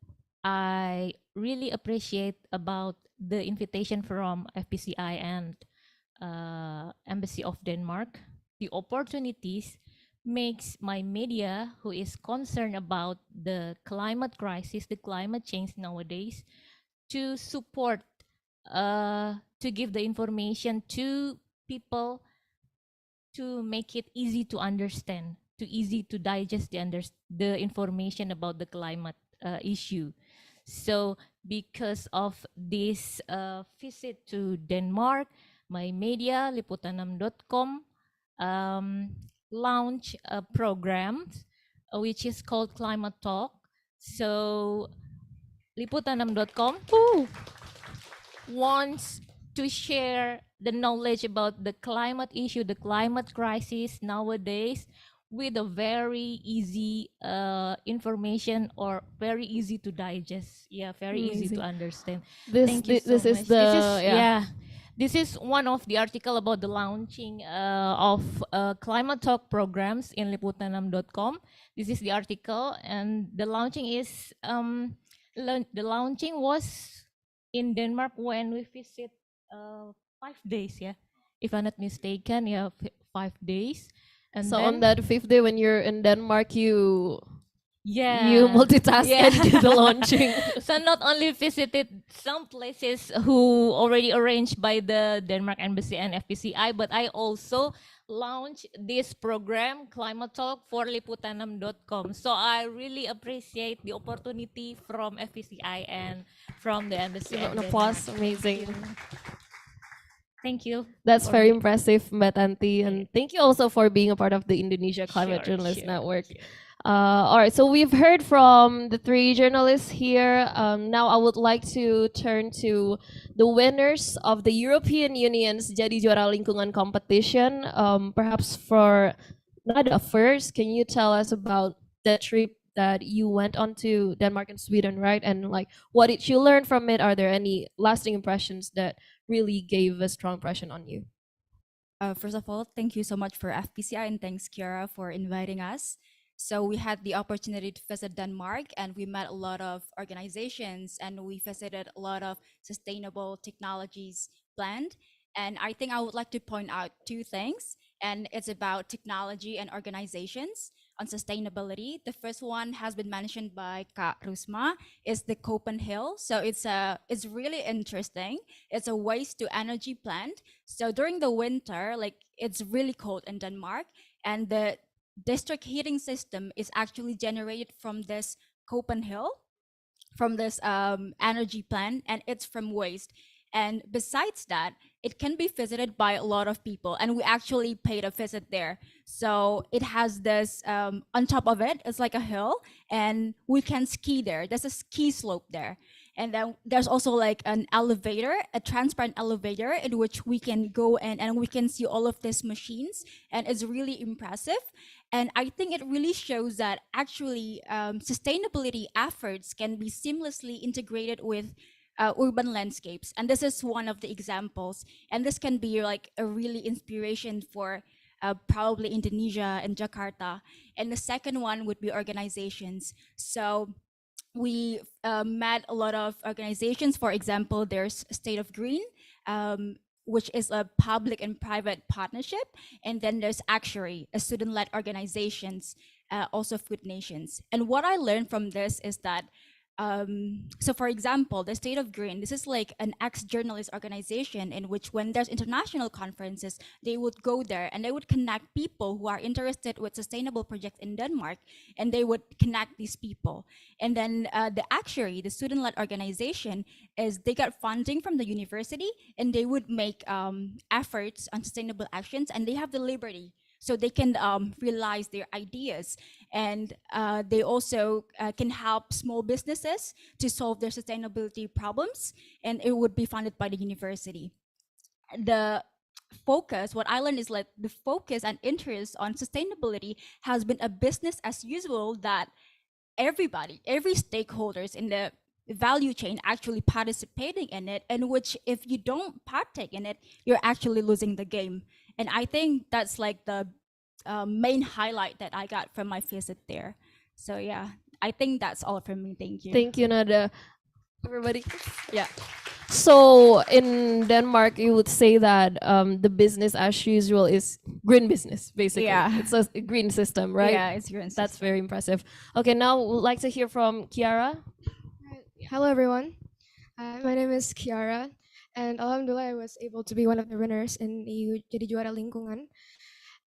I: I really appreciate about the invitation from FPCI and Embassy of Denmark. The opportunities makes my media, who is concerned about the climate crisis, the climate change nowadays, to support, to give the information to people, to make it easy to understand, to easy to digest the information about the climate issue. So because of this visit to Denmark, my media liputan6.com launch a program which is called Climate Talk. So liputan6.com wants to share the knowledge about the climate issue, the climate crisis nowadays, with a very easy information, or very easy to digest. Yeah, very easy to understand. Thank you so
E: This is
I: much.
E: the
I: This is one of the article about the launching of climate talk programs in liputan6.com. This is the article, and the launching is the launching was in Denmark when we visit 5 days, yeah, if I'm not mistaken, yeah, 5 days. And
E: so
I: then,
E: on that 5th day when you're in Denmark, you
I: yeah,
E: multitask
I: yeah.
E: and do the launching.
I: So not only visited some places who already arranged by the Denmark Embassy and FPCI, but I also launched this program, Climate Talk, for liputan6.com. So I really appreciate the opportunity from FPCI and from the Embassy.
E: An applause, amazing.
I: Thank you.
E: That's
I: for
E: very
I: the-
E: impressive, Mbak Tanti, and thank you also for being a part of the Indonesia Climate
I: Sure,
E: Journalist
I: sure,
E: Network.
I: sure.
E: All right, so we've heard from the 3 journalists here. Now I would like to turn to the winners of the European Union's Jadi Juara Lingkungan competition. Perhaps for Nada first, can you tell us about the trip that you went on to Denmark and Sweden, right? And like, what did you learn from it? Are there any lasting impressions that really gave a strong impression on you?
J: First of all, thank you so much for FPCI, and thanks, Kiara, for inviting us. So we had the opportunity to visit Denmark, and we met a lot of organizations, and we visited a lot of sustainable technologies planned. And I think I would like to point out 2 things, and it's about technology and organizations on sustainability. The first one has been mentioned by Kak Rusma, is the Copenhagen. So it's really interesting. It's a waste to energy plant. So during the winter, like, it's really cold in Denmark, and the district heating system is actually generated from this Copenhagen, from this energy plant, and it's from waste. And besides that, it can be visited by a lot of people, and we actually paid a visit there. So it has this, on top of it, it's like a hill, and we can ski there. There's a ski slope there. And then there's also like an elevator, a transparent elevator in which we can go in and we can see all of these machines, and it's really impressive. And I think it really shows that actually sustainability efforts can be seamlessly integrated with urban landscapes. And this is one of the examples. And this can be like a really inspiration for probably Indonesia and Jakarta. And the second one would be organizations. So we met a lot of organizations. For example, there's State of Green, which is a public and private partnership. And then there's Actuary, a student-led organizations, also Food Nations. And what I learned from this is that, so for example, the State of Green, this is like an ex-journalist organization in which when there's international conferences, they would go there and they would connect people who are interested with sustainable projects in Denmark, and they would connect these people. And then the Actuary, the student-led organization, is they got funding from the university, and they would make efforts on sustainable actions, and they have the liberty. So they can realize their ideas, and they also can help small businesses to solve their sustainability problems, and it would be funded by the university. The focus, what I learned is like the focus and interest on sustainability has been a business as usual, that everybody, every stakeholders in the value chain actually participating in it, and which if you don't partake in it, you're actually losing the game. And I think that's like the main highlight that I got from my visit there. So yeah, I think that's all from me. Thank you.
E: Thank you, Nada. Everybody. Yeah. So in Denmark, you would say that the business as usual is green business, basically.
J: Yeah.
E: It's a green system, right?
J: Yeah, it's green
E: That's very impressive. Okay, now we'd like to hear from Kiara.
K: Hello, everyone. My name is Kiara, and alhamdulillah, I was able to be one of the winners in EU Jadi Juara Lingkungan.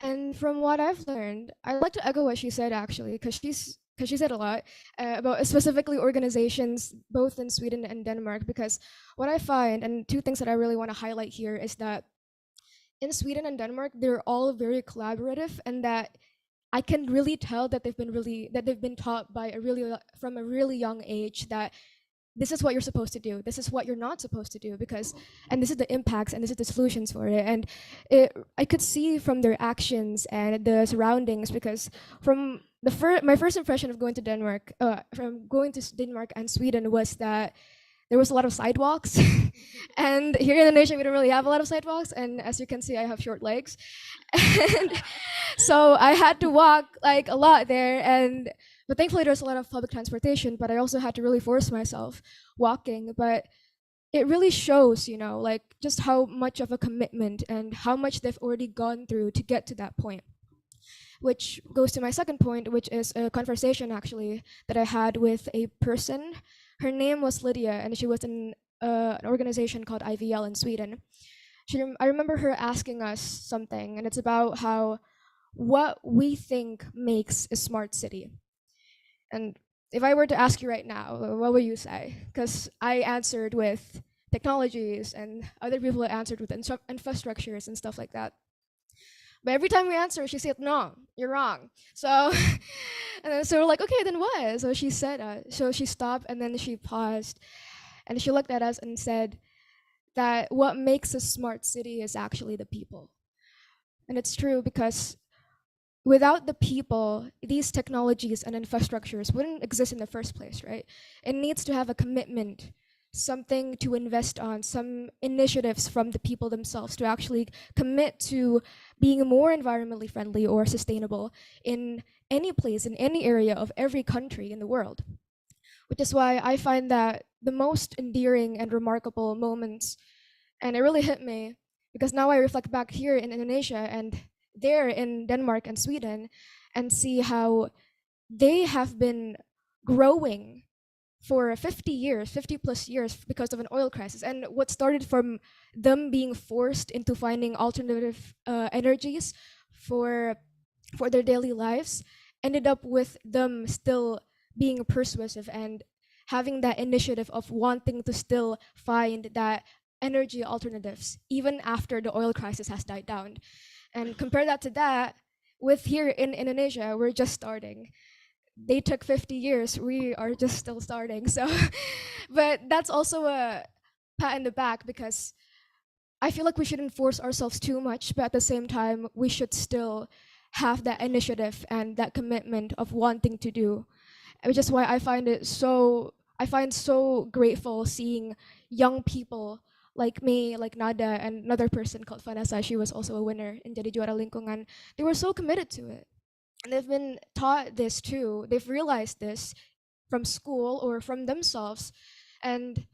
K: And from what I've learned, I'd like to echo what she said actually, because she said a lot about specifically organizations both in Sweden and Denmark. Because what I find, and two things that I really want to highlight here, is that in Sweden and Denmark, they're all very collaborative, and that I can really tell that they've been taught by from a really young age that this is what you're supposed to do, this is what you're not supposed to do, and this is the impacts and this is the solutions for it. And I could see from their actions and the surroundings, because from my first impression of going to Denmark, from going to Denmark and Sweden, was that there was a lot of sidewalks. And here in Indonesia, we don't really have a lot of sidewalks. And as you can see, I have short legs. And so I had to walk like a lot there. But thankfully, there's a lot of public transportation, but I also had to really force myself walking. But it really shows, like just how much of a commitment and how much they've already gone through to get to that point. Which goes to my second point, which is a conversation actually that I had with a person. Her name was Lydia, and she was in an organization called IVL in Sweden. I remember her asking us something, and it's about what we think makes a smart city. And if I were to ask you right now, what would you say? Because I answered with technologies, and other people answered with infrastructures and stuff like that. But every time we answer, she said, "No, you're wrong." So, so we're like, "Okay, then what?" So she said, so she stopped, and then she paused, and she looked at us and said that what makes a smart city is actually the people. And it's true, because without the people, these technologies and infrastructures wouldn't exist in the first place, right? It needs to have a commitment, something to invest on, some initiatives from the people themselves to actually commit to being more environmentally friendly or sustainable in any place, in any area of every country in the world. Which is why I find that the most endearing and remarkable moments, and it really hit me, because now I reflect back here in Indonesia and there in Denmark and Sweden, and see how they have been growing for 50 plus years because of an oil crisis. And what started from them being forced into finding alternative energies for their daily lives ended up with them still being persuasive and having that initiative of wanting to still find that energy alternatives, even after the oil crisis has died down. And compare that to that, with here in Indonesia, we're just starting. They took 50 years, we are just still starting. So, but that's also a pat in the back because I feel like we shouldn't force ourselves too much, but at the same time, we should still have that initiative and that commitment of wanting to do. Which is why I find so grateful seeing young people like me, like Nada, and another person called Vanessa. She was also a winner in Jadi Juara Lingkungan. They were so committed to it. And they've been taught this too. They've realized this from school or from themselves. And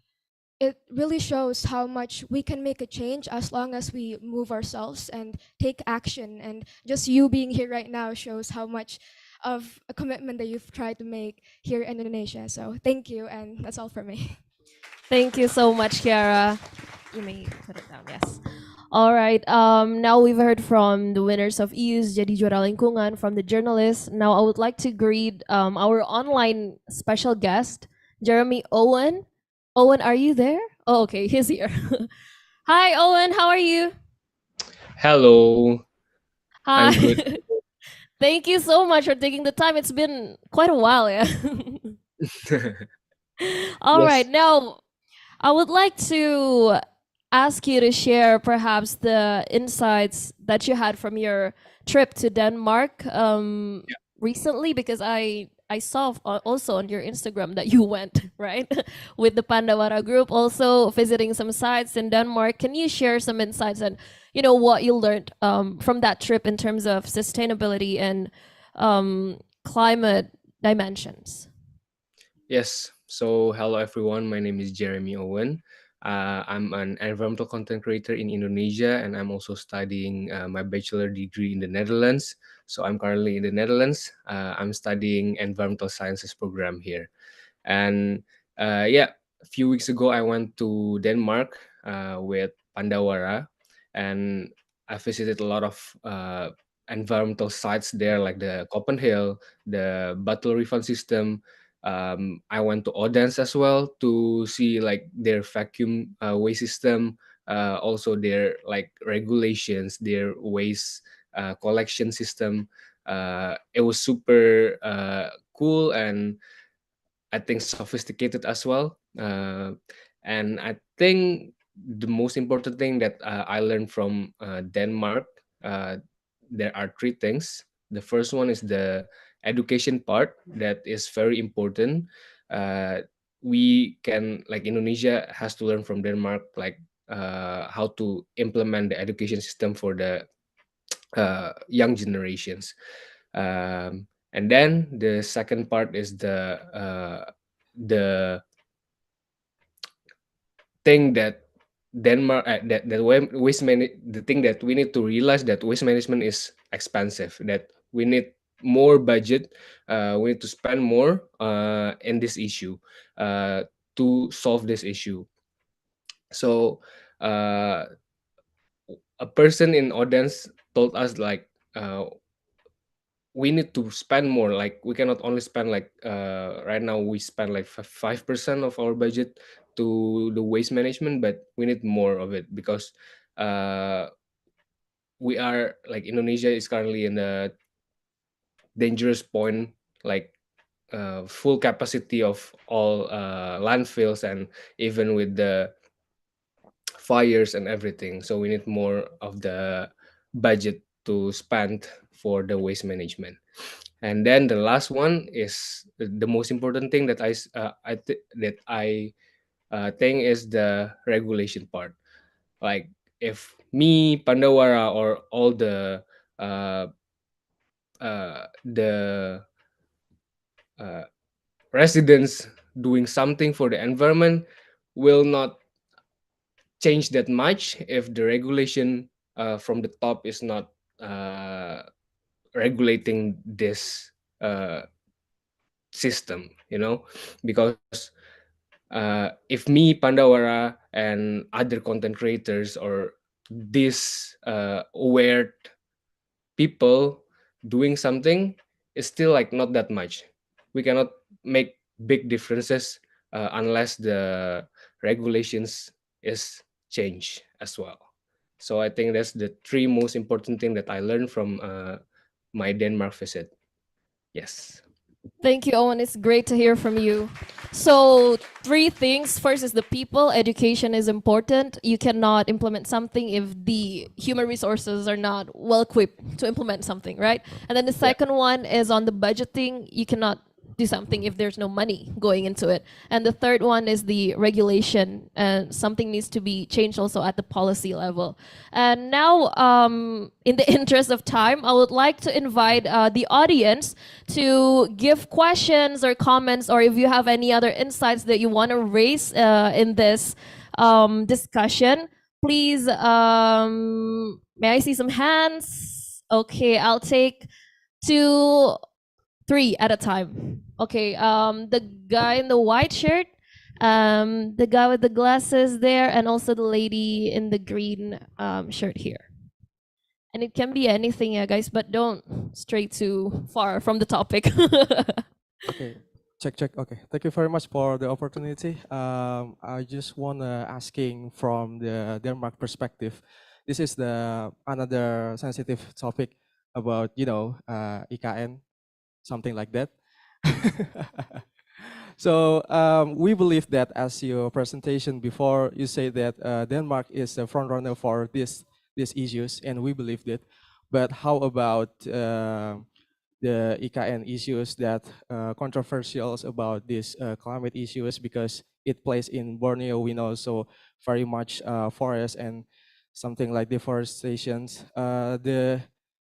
K: it really shows how much we can make a change as long as we move ourselves and take action. And just you being here right now shows how much of a commitment that you've tried to make here in Indonesia. So thank you, and that's all for me.
E: Thank you so much, Kiara. You may put it down, yes. All right. Now we've heard from the winners of EU's Jadi Juara Lingkungan, from the journalists. Now I would like to greet our online special guest, Jeremy Owen. Owen, are you there? Oh, okay, he's here. Hi, Owen. How are you?
L: Hello,
E: Hi.
L: I'm good.
E: Thank you so much for taking the time. It's been quite a while, yeah. All right.
L: Yes.
E: Now, I would like to ask you to share perhaps the insights that you had from your trip to Denmark recently, because I saw also on your Instagram that you went, right, with the Pandawara group, also visiting some sites in Denmark. Can you share some insights and what you learned from that trip in terms of sustainability and climate dimensions?
L: Yes. So, hello everyone. My name is Jeremy Owen. I'm an environmental content creator in Indonesia, and I'm also studying my bachelor degree in the Netherlands. So, I'm currently in the Netherlands. I'm studying environmental sciences program here. And yeah, a few weeks ago, I went to Denmark with Pandawara, and I visited a lot of environmental sites there, like the Copenhagen, the Battle Refund System. I went to Odense as well to see like their vacuum waste system, also their like regulations, their waste collection system. It was super cool and I think sophisticated as well. And I think the most important thing that I learned from Denmark, uh, there are three things. The first one is the education part that is very important. We can, like Indonesia has to learn from Denmark, like how to implement the education system for the young generations. And then the second part is the thing that Denmark the thing that we need to realize that waste management is expensive. That we need more budget. We need to spend more in this issue to solve this issue. So a person in audience told us like we need to spend more. Like we cannot only spend like right now we spend like 5% of our budget to the waste management, but we need more of it because uh we are like Indonesia is currently in a dangerous point, like full capacity of all landfills and even with the fires and everything. So we need more of the budget to spend for the waste management. And then the last one is the most important thing that I think is the regulation part. Like if me Pandawara or all uh, the uh, residents doing something for the environment will not change that much if the regulation from the top is not uh, regulating this system, because if me Pandawara and other content creators or these aware people doing something is still like not that much. We cannot make big differences unless the regulations is change as well. So I think that's the three most important thing that I learned from my Denmark visit. Yes.
E: Thank you, Owen. It's great to hear from you. So, three things. First is the people. Education is important. You cannot implement something if the human resources are not well equipped to implement something, right? And then the second one is on the budgeting. You cannot do something if there's no money going into it. And the third one is the regulation, and something needs to be changed also at the policy level. And now, in the interest of time, I would like to invite the audience to give questions or comments, or if you have any other insights that you want to raise in this discussion, please, may I see some hands? Okay, I'll take 2, 3 at a time. Okay, the guy in the white shirt, the guy with the glasses there, and also the lady in the green shirt here. And it can be anything, yeah, guys, but don't stray too far from the topic.
M: Okay, check. Okay, thank you very much for the opportunity. I just wanna asking from the Denmark perspective. This is the another sensitive topic about IKN, something like that. So we believe that, as your presentation before, you say that Denmark is a front runner for these issues, and we believe that. But how about the IKN issues that controversial about these climate issues, because it plays in Borneo, we know, so very much forest and something like deforestations. The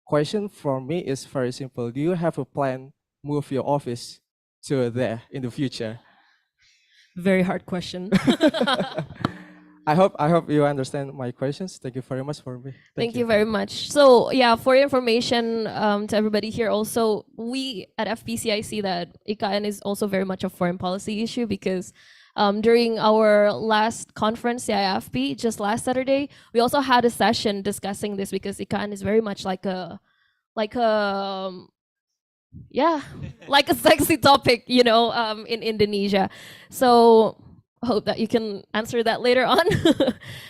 M: question for me is very simple. Do you have a plan move your office to there in the future?
E: Very hard question.
M: I hope you understand my questions. Thank you very much for me.
E: Thank you very much. So yeah, for information to everybody here also, we at FPCI see that IKN is also very much a foreign policy issue, because during our last conference, CIFP, just last Saturday, we also had a session discussing this, because IKN is very much like a like a sexy topic, in Indonesia. So hope that you can answer that later on.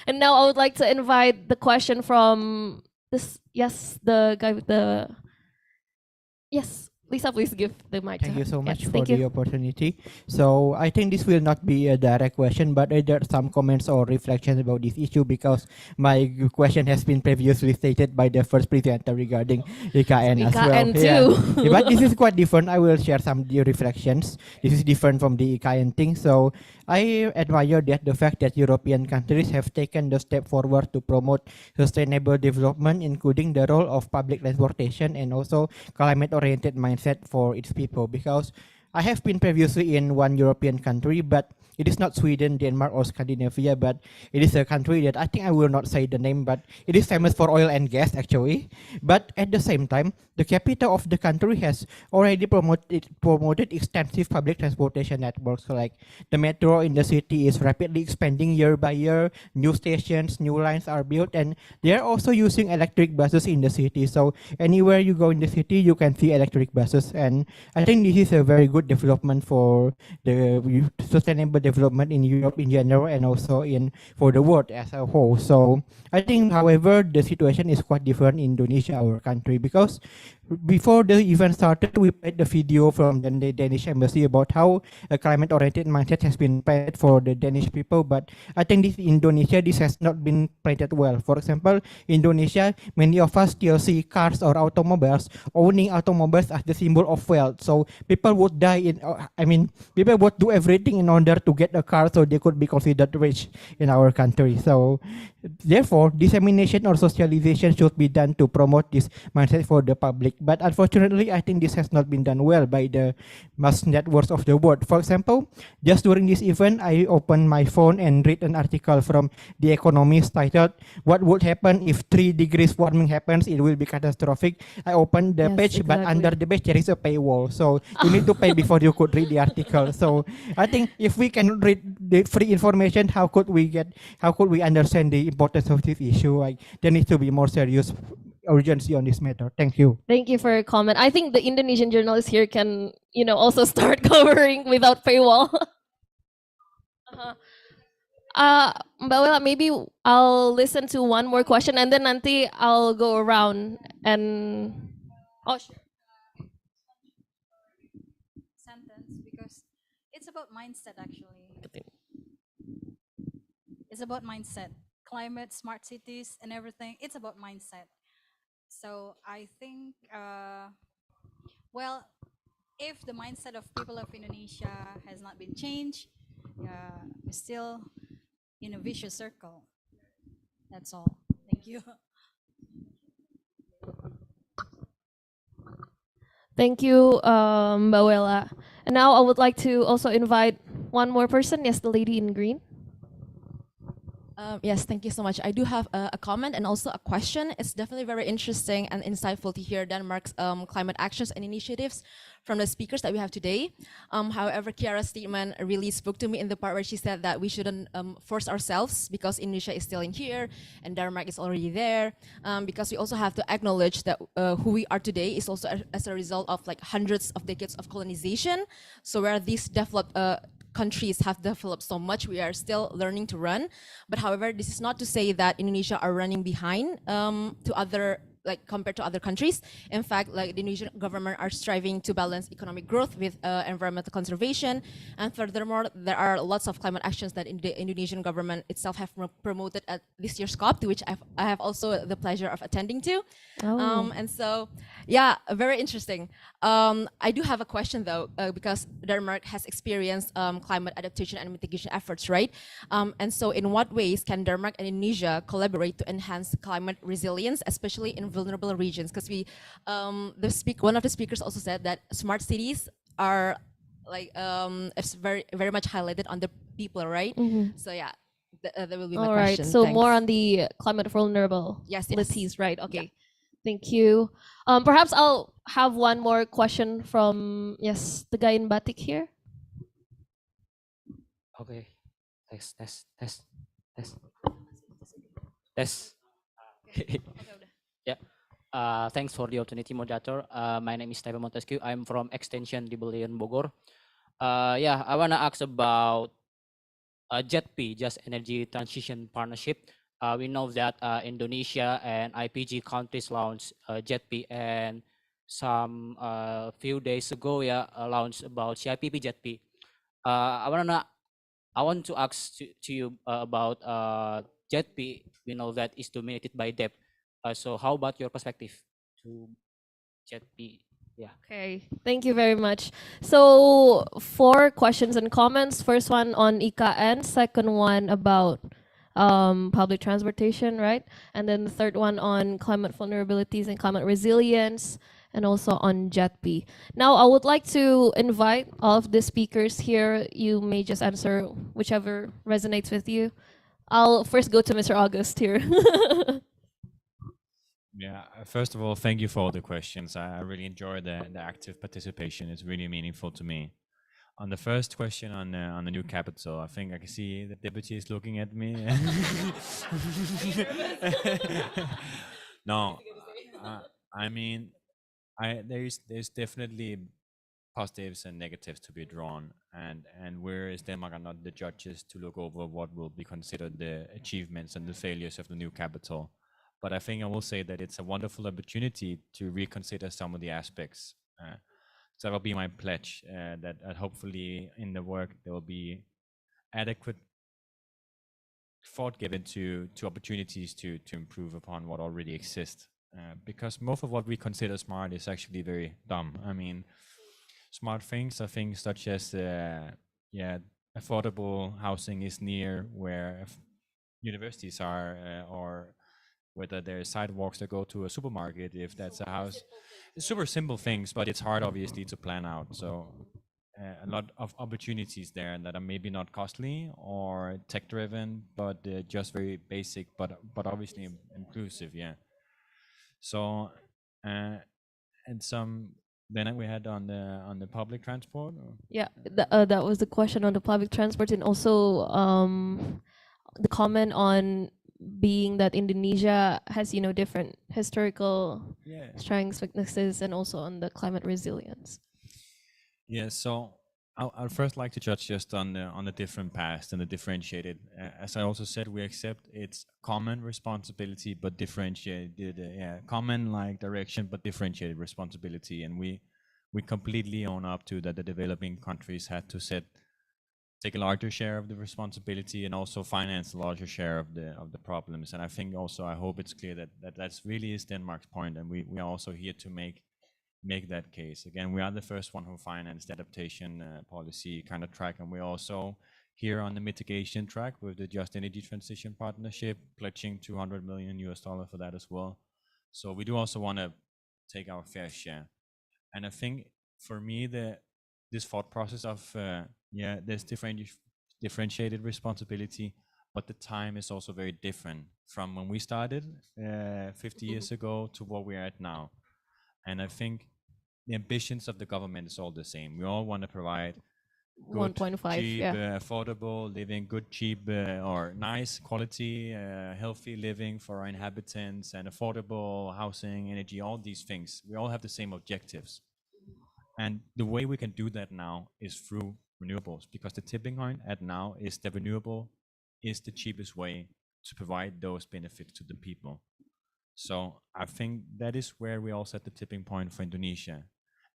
E: And now I would like to invite the question from this, the guy with the, Lisa, please give the mic to her.
N: Thank you so much
E: Yes,
N: for
E: thank you.
N: the opportunity. So I think this will not be a direct question, but there are some comments or reflections about this issue, because my question has been previously stated by the first presenter regarding IKN as well.
E: IKN too.
N: Yeah, but this is quite different. I will share some reflections. This is different from the IKN thing. So I admire that the fact that European countries have taken the step forward to promote sustainable development, including the role of public transportation and also climate-oriented mindset for its people. Because I have been previously in one European country, but it is not Sweden, Denmark, or Scandinavia, but it is a country that I think I will not say the name, but it is famous for oil and gas actually. But at the same time, the capital of the country has already promoted extensive public transportation networks. Like the metro in the city is rapidly expanding year by year. New stations, new lines are built, and they are also using electric buses in the city. So anywhere you go in the city, you can see electric buses, and I think this is a very good development for the sustainable development in Europe in general, and also for the world as a whole. So I think, however, the situation is quite different in Indonesia, our country, because before the event started, we played the video from the Danish embassy about how a climate-oriented mindset has been painted for the Danish people. But I think Indonesia, this has not been painted well. For example, Indonesia, many of us still see cars or automobiles, owning automobiles as the symbol of wealth. So people would die people would do everything in order to get a car so they could be considered rich in our country. So therefore, dissemination or socialization should be done to promote this mindset for the public. But unfortunately, I think this has not been done well by the mass networks of the world. For example, just during this event, I opened my phone and read an article from The Economist titled, "What would happen if 3 degrees warming happens? It will be catastrophic." I opened the page, but under the page there is a paywall. So you need to pay before you could read the article. So I think if we can read the free information, how could we understand the importance of this issue? There needs to be more serious urgency on this matter. Thank you.
E: Thank you for your comment. I think the Indonesian journalists here can, also start covering without paywall. Mbak Wela, maybe I'll listen to one more question and then nanti I'll go around and oh sure.
H: Sentence, because it's about mindset actually. It's about mindset, climate, smart cities, and everything. It's about mindset. So I think, well, if the mindset of people of Indonesia has not been changed, we're still in a vicious circle. That's all. Thank you.
E: Thank you, Mbak Wela. And now I would like to also invite one more person. Yes, the lady in green.
O: Yes, thank you so much. I do have a comment and also a question. It's definitely very interesting and insightful to hear Denmark's climate actions and initiatives from the speakers that we have today. However, Kiara's statement really spoke to me in the part where she said that we shouldn't force ourselves because Indonesia is still in here and Denmark is already there. Because we also have to acknowledge that who we are today is also as a result of like hundreds of decades of colonization. So where these developed countries have developed so much, we are still learning to run. But however, this is not to say that Indonesia are running behind to other, like compared to other countries. In fact, like the Indonesian government are striving to balance economic growth with environmental conservation. And furthermore, there are lots of climate actions that the Indonesian government itself have promoted at this year's COP, to which I have also the pleasure of attending to.
E: Oh.
O: And so, yeah, very interesting. I do have a question though, because Denmark has experienced climate adaptation and mitigation efforts, right? And so in what ways can Denmark and Indonesia collaborate to enhance climate resilience, especially in vulnerable regions? Because one of the speakers also said that smart cities are like, it's very much highlighted on the people, right?
E: Mhm.
O: So yeah, that will be my
E: All right,
O: question.
E: so
O: Thanks.
E: more on the climate vulnerable
O: Yes.
E: right? Okay, thank you. Perhaps I'll have one more question from, yes, the guy in batik here.
P: Okay. Test. Yeah. Thanks for the opportunity, moderator. My name is Stephen Montesquieu. I'm from Extension di Belian, Bogor. Yeah, I wanna ask about JETP, Just Energy Transition Partnership. We know that Indonesia and IPG countries launched JETP, and some few days ago, launched about CIPP JETP. I want to ask to you about JETP. We know that is dominated by debt. So how about your perspective to JETP? Yeah.
E: Okay, thank you very much. So 4 questions and comments. First one on IKN, second one about public transportation, right? And then the third one on climate vulnerabilities and climate resilience, and also on JETP. Now I would like to invite all of the speakers here. You may just answer whichever resonates with you. I'll first go to Mr. August here.
F: Yeah, first of all, thank you for all the questions. I really enjoy the active participation. It's really meaningful to me. On the first question on the new capital, I think I can see the deputy is looking at me. No, I mean, there's definitely positives and negatives to be drawn, and whereas Denmark are not the judges to look over what will be considered the achievements and the failures of the new capital. But I think I will say that it's a wonderful opportunity to reconsider some of the aspects. So that'll be my pledge, that hopefully in the work there will be adequate thought given to opportunities to improve upon what already exists. Because most of what we consider smart is actually very dumb. I mean, smart things are things such as, affordable housing is near where universities are, or whether there's sidewalks that go to a supermarket, if that's a house. It's super simple things, but it's hard obviously to plan out. So a lot of opportunities there that are maybe not costly or tech driven, but just very basic, but obviously inclusive. Yeah. So and some then we had on the public transport. Or?
E: Yeah, that was the question on the public transport, and also the comment on being that Indonesia has, different historical strengths, weaknesses, and also on the climate resilience.
F: Yeah, so I'll first like to judge just on the different past and the differentiated. As I also said, we accept it's common responsibility but differentiated. Common like direction but differentiated responsibility, and we completely own up to that. The developing countries had to take a larger share of the responsibility and also finance a larger share of the problems. And I think also I hope it's clear that that's really is Denmark's point, and we are also here to make that case. Again, we are the first one who financed adaptation policy kind of track, and we're also here on the mitigation track with the Just Energy Transition Partnership, pledging $200 million for that as well. So we do also want to take our fair share. And I think for me, this thought process of there's differentiated responsibility, but the time is also very different from when we started 50 years ago to what we're at now. And I think the ambitions of the government is all the same. We all want to provide good,
E: 1.5,
F: cheap,
E: yeah.
F: affordable living, good, cheap, or nice quality, healthy living for our inhabitants, and affordable housing, energy, all these things. We all have the same objectives. And the way we can do that now is through renewables, because the tipping point at now is that renewable is the cheapest way to provide those benefits to the people. So I think that is where we all set the tipping point for Indonesia.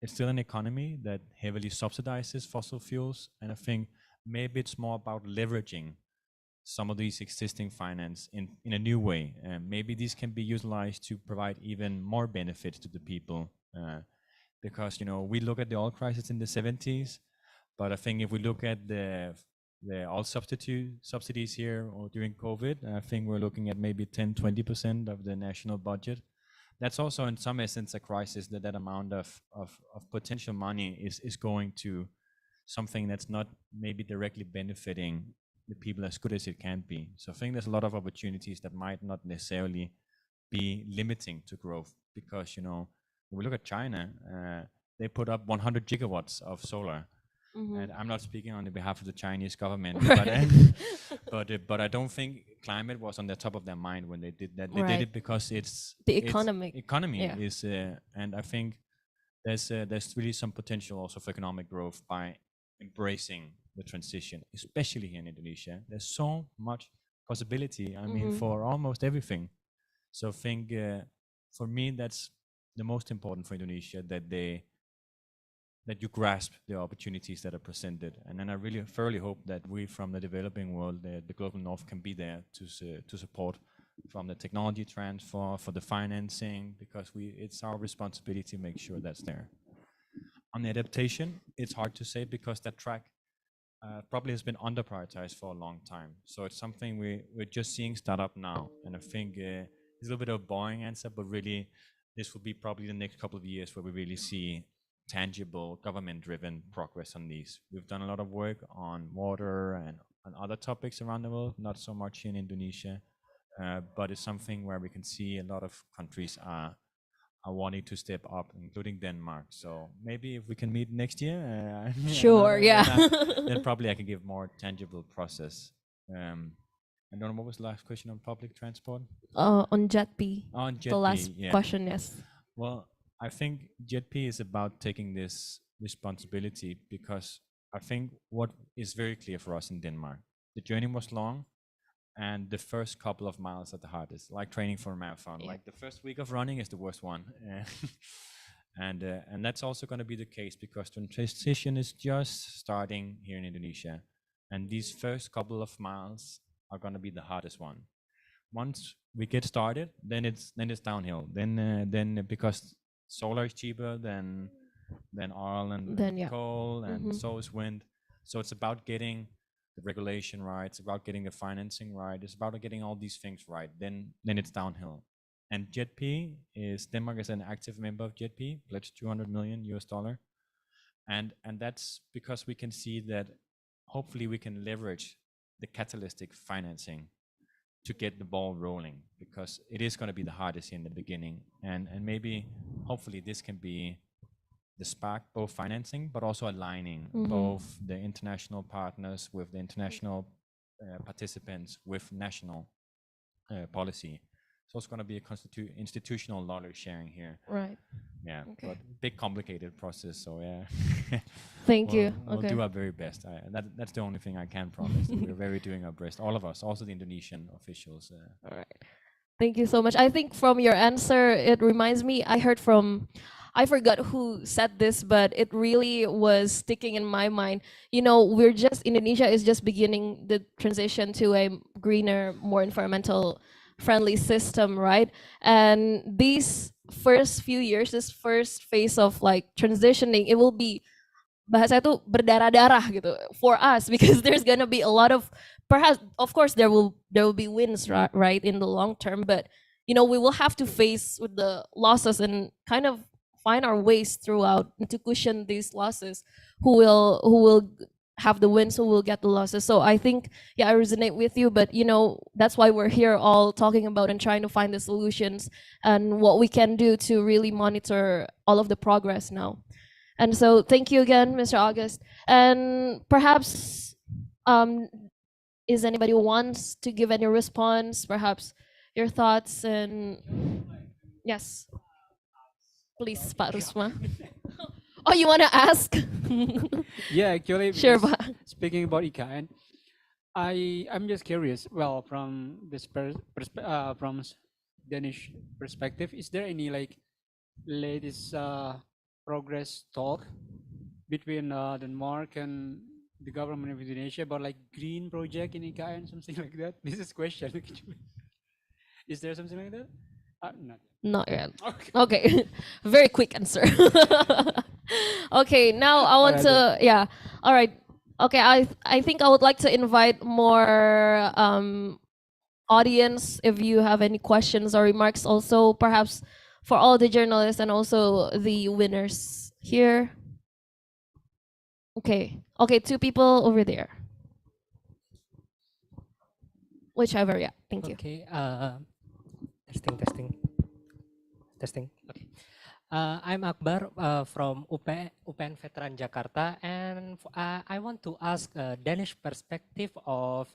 F: It's still an economy that heavily subsidizes fossil fuels, and I think maybe it's more about leveraging some of these existing finance in a new way. Maybe these can be utilized to provide even more benefits to the people. Because we look at the oil crisis in the 70s, but I think if we look at the oil subsidies here or during COVID, I think we're looking at maybe 10-20% of the national budget. That's also in some essence a crisis, that amount of potential money is going to something that's not maybe directly benefiting the people as good as it can be. So I think there's a lot of opportunities that might not necessarily be limiting to growth, because when we look at China, they put up 100 gigawatts of solar. And I'm not speaking on the behalf of the Chinese government, but I don't think climate was on the top of their mind when they did that. They did it because it's
E: the economy.
F: Is, and I think there's really some potential also for economic growth by embracing the transition, especially here in Indonesia. There's so much possibility. I mean, for almost everything. So I think for me that's the most important for Indonesia, that you grasp the opportunities that are presented. And then I really thoroughly hope that we from the developing world, the global north, can be there to support from the technology transfer, for the financing, because it's our responsibility to make sure that's there. On the adaptation, it's hard to say because that track probably has been under prioritized for a long time. So it's something we're just seeing start up now. And I think it's a little bit of a boring answer, but really this will be probably the next couple of years where we really see tangible government-driven progress on these. We've done a lot of work on water and on other topics around the world, not so much in Indonesia, but it's something where we can see a lot of countries are wanting to step up, including Denmark. So maybe if we can meet next year,
E: sure, yeah,
F: then probably I can give more tangible process. I don't know, what was the last question on public transport?
E: On JETP.
F: On JETP,
E: the last question, yes.
F: Well, I think JETP is about taking this responsibility, because I think what is very clear for us in Denmark, the journey was long, and the first couple of miles are the hardest, like training for a marathon. Like the first week of running is the worst one. And that's also going to be the case because the transition is just starting here in Indonesia. And these first couple of miles are going to be the hardest one. Once we get started, then it's downhill. Then because solar is cheaper than oil and coal, and so is wind. So it's about getting the regulation right. It's about getting the financing right. It's about getting all these things right. Then it's downhill. And JETP Denmark is an active member of JETP, pledged $200 million. And that's because we can see that hopefully we can leverage the catalytic financing to get the ball rolling, because it is going to be the hardest in the beginning. And maybe hopefully this can be the spark, both financing, but also aligning both the international partners with the international participants with national policy. it's also going to be a institutional knowledge sharing here.
E: Right.
F: Yeah,
E: Okay.
F: but big complicated process. So yeah.
E: Thank you.
F: We'll
E: Okay.
F: do our very best. That's the only thing I can promise. We're very doing our best. All of us, also the Indonesian officials.
E: All right. Thank you so much. I think from your answer, it reminds me, I heard from, I forgot who said this, but it really was sticking in my mind. You know, Indonesia is just beginning the transition to a greener, more environmental friendly system, right? And these first few years, this first phase of like transitioning, it will be, bahasa itu berdarah-darah gitu for us because there's gonna be a lot of, perhaps of course there will be wins, right, in the long term, but you know we will have to face with the losses and kind of find our ways throughout to cushion these losses. Who will have the wins, who will get the losses? So I think, yeah, I resonate with you, but you know that's why we're here all talking about and trying to find the solutions and what we can do to really monitor all of the progress now. And so thank you again, Mr. August. And perhaps, is anybody who wants to give any response, perhaps your thoughts and yes, please, Pak Rusma. Oh, you want to ask?
G: Yeah, actually,
E: Sure,
G: because
E: Pak.
G: speaking about IKN, I'm just curious. Well, from this from Danish perspective, is there any like latest progress talk between Denmark and the government of Indonesia about like green project in IKN, something like that? This is question actually. Is there something like that? Not.
E: Not yet.
G: Okay.
E: Okay. Very quick answer. Okay, now I want to, yeah. All right. Okay, I think I would like to invite more audience if you have any questions or remarks also, perhaps for all the journalists and also the winners here. Okay. Okay, two people over there. Whichever, yeah. Thank you.
Q: Okay. Testing. Okay. I'm Akbar from UPN Veteran Jakarta, and I want to ask a Danish perspective of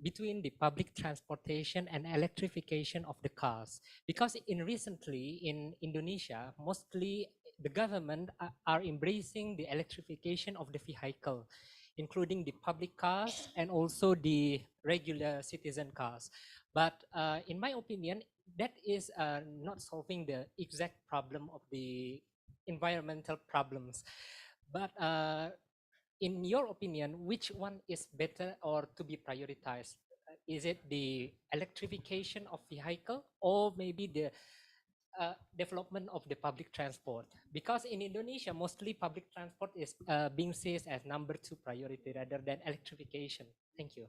Q: between the public transportation and electrification of the cars, because recently in Indonesia, mostly the government are embracing the electrification of the vehicle, including the public cars and also the regular citizen cars. But in my opinion, that is not solving the exact problem of the environmental problems. But in your opinion, which one is better or to be prioritized? Is it the electrification of vehicle or maybe the development of the public transport? Because in Indonesia, mostly public transport is being seen as number 2 priority rather than electrification. Thank you.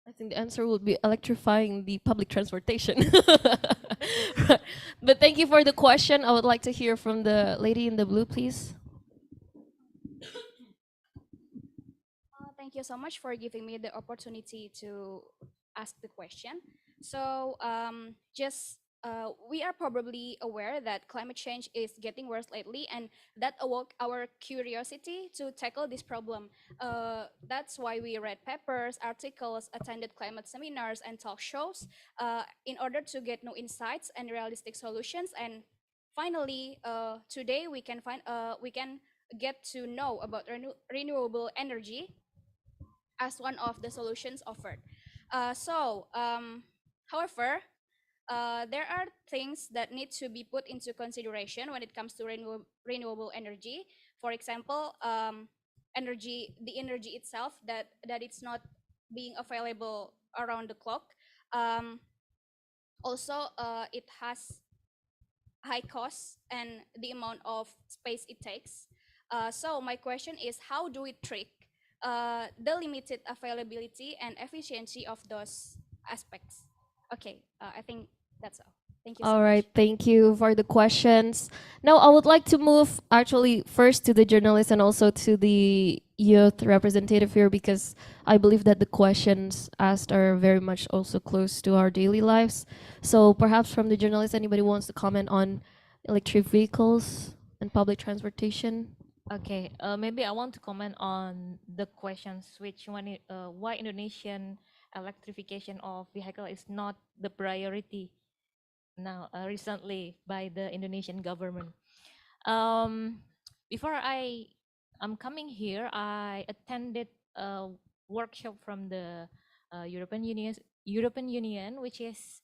E: I think the answer would be electrifying the public transportation. But thank you for the question. I would like to hear from the lady in the blue, please.
R: Thank you so much for giving me the opportunity to ask the question. So we are probably aware that climate change is getting worse lately, and that awoke our curiosity to tackle this problem. That's why we read papers, articles, attended climate seminars and talk shows in order to get new insights and realistic solutions. And finally, today we can get to know about renewable energy as one of the solutions offered. However, there are things that need to be put into consideration when it comes to renewable energy. For example, the energy itself, that it's not being available around the clock. Also, it has high costs and the amount of space it takes. So my question is, how do we trick the limited availability and efficiency of those aspects? Okay, I think that's all. Thank you so
E: All right,
R: much.
E: thank you for the questions. Now I would like to move actually first to the journalists and also to the youth representative here, because I believe that the questions asked are very much also close to our daily lives. So perhaps from the journalists, anybody wants to comment on electric vehicles and public transportation?
I: Okay, maybe I want to comment on the questions which one, why Indonesian electrification of vehicle is not the priority now recently by the Indonesian government. Before I'm coming here, I attended a workshop from the European Union, which is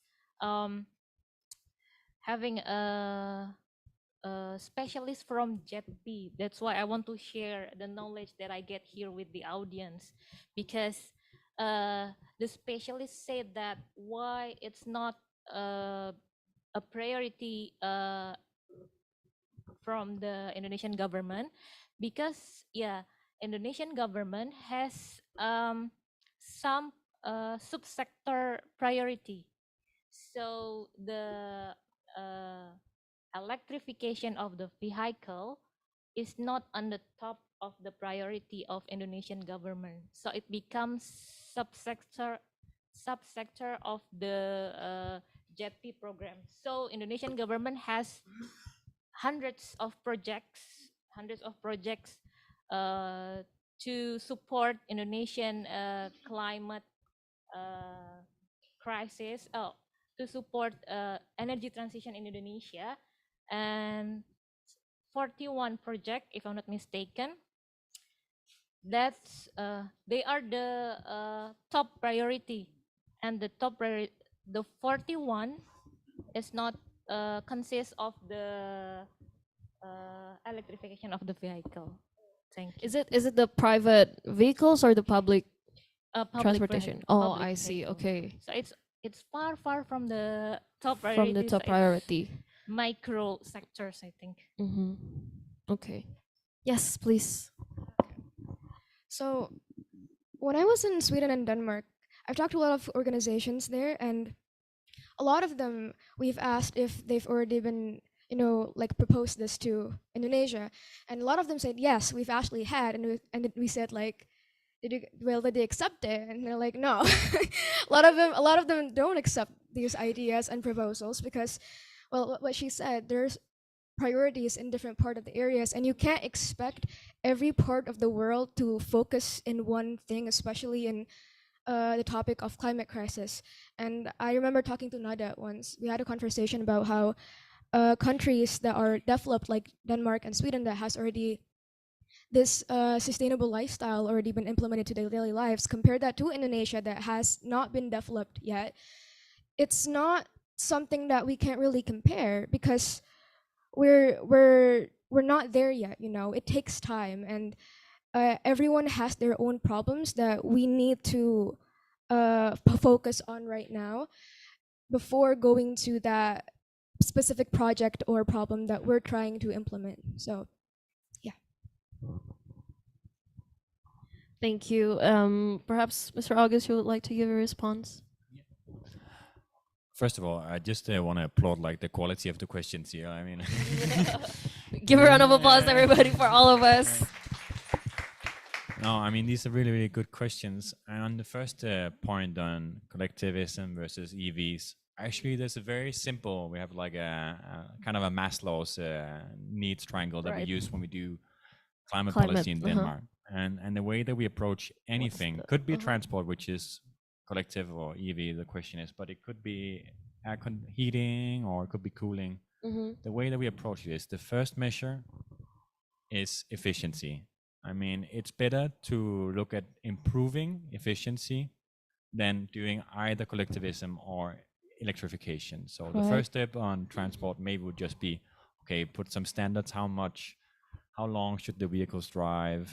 I: having a specialist from JETP. That's why I want to share the knowledge that I get here with the audience, because the specialist said that why it's not a priority from the Indonesian government, because Indonesian government has some subsector priority. So the electrification of the vehicle is not on the top of the priority of Indonesian government. So it becomes subsector of the JETP program. So Indonesian government has hundreds of projects to support Indonesian climate crisis. To support energy transition in Indonesia, and 41 project, if I'm not mistaken. That's they are the top priority, and the the 41 is not consists of the electrification of the vehicle. Thank you.
K: Is it the private vehicles or the public
I: Public
K: transportation?
I: vehicle,
K: Oh,
I: public
K: I see.
I: vehicle.
K: Okay.
I: So it's far from the top priority.
K: From the top priority.
I: Micro sectors, I think.
K: Mm-hmm. Okay. Yes, please. So, when I was in Sweden and Denmark, I've talked to a lot of organizations there, and a lot of them we've asked if they've already been, like proposed this to Indonesia, and a lot of them said yes, we've actually had, and we said like, did they accept it? And they're like, no. a lot of them don't accept these ideas and proposals because, well, what she said, there's priorities in different part of the areas, and you can't expect every part of the world to focus in one thing, especially in the topic of climate crisis. And I remember talking to Nada once. We had a conversation about how countries that are developed, like Denmark and Sweden, that has already this sustainable lifestyle already been implemented to their daily lives, compare that to Indonesia that has not been developed yet. It's not something that we can't really compare because we're not there yet. It takes time, and everyone has their own problems that we need to focus on right now before going to that specific project or problem that we're trying to implement. So thank you. Perhaps Mr. August, you would like to give a response?
F: First of all, I just want to applaud like the quality of the questions here. I mean,
K: Give a round of applause, everybody, for all of us.
F: No, I mean, these are really, really good questions. And on the first point on collectivism versus EVs, actually, there's a very simple, we have like a kind of a Maslow's needs triangle that we use when we do climate policy in Denmark. And the way that we approach anything could be transport, which is collective, or EV, the question is, but it could be heating, or it could be cooling. The way that we approach it is, the first measure is efficiency. I mean, it's better to look at improving efficiency than doing either collectivism or electrification. So the first step on transport maybe would just be, okay, put some standards, how long should the vehicles drive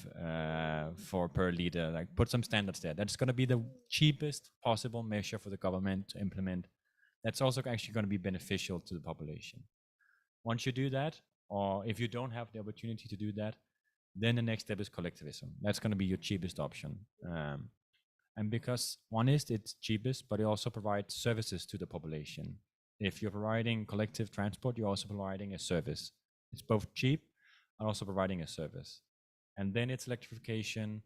F: for per liter, like put some standards there. That's going to be the cheapest possible measure for the government to implement. That's also actually going to be beneficial to the population. Once you do that, or if you don't have the opportunity to do that, then the next step is collectivism. That's going to be your cheapest option. And because one is, it's cheapest, but it also provides services to the population. If you're providing collective transport, you're also providing a service. It's both cheap and also providing a service. And then it's electrification.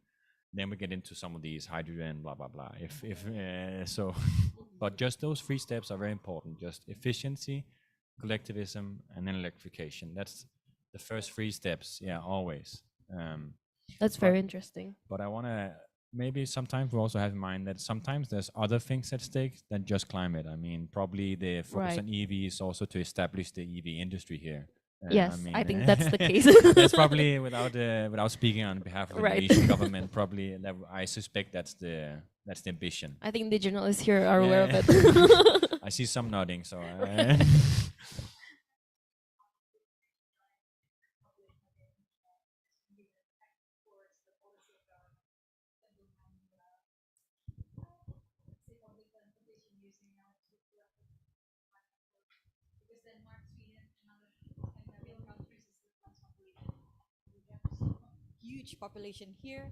F: Then we get into some of these hydrogen, blah, blah, blah. So, but just those three steps are very important. Just efficiency, collectivism, and then electrification. That's the first three steps. Yeah, always.
K: That's very interesting.
F: But I want to maybe sometimes we also have in mind that sometimes there's other things at stake than just climate. I mean, probably the focus
E: Right.
F: on EV is also to establish the EV industry here.
E: Yes, I think that's the case.
F: That's probably without speaking on behalf of the
E: Right.
F: Indonesian government. Probably I suspect that's the ambition.
E: I think the journalists here are aware of
F: Yeah.
E: it.
F: I see some nodding, so.
E: Right.
H: Huge population here.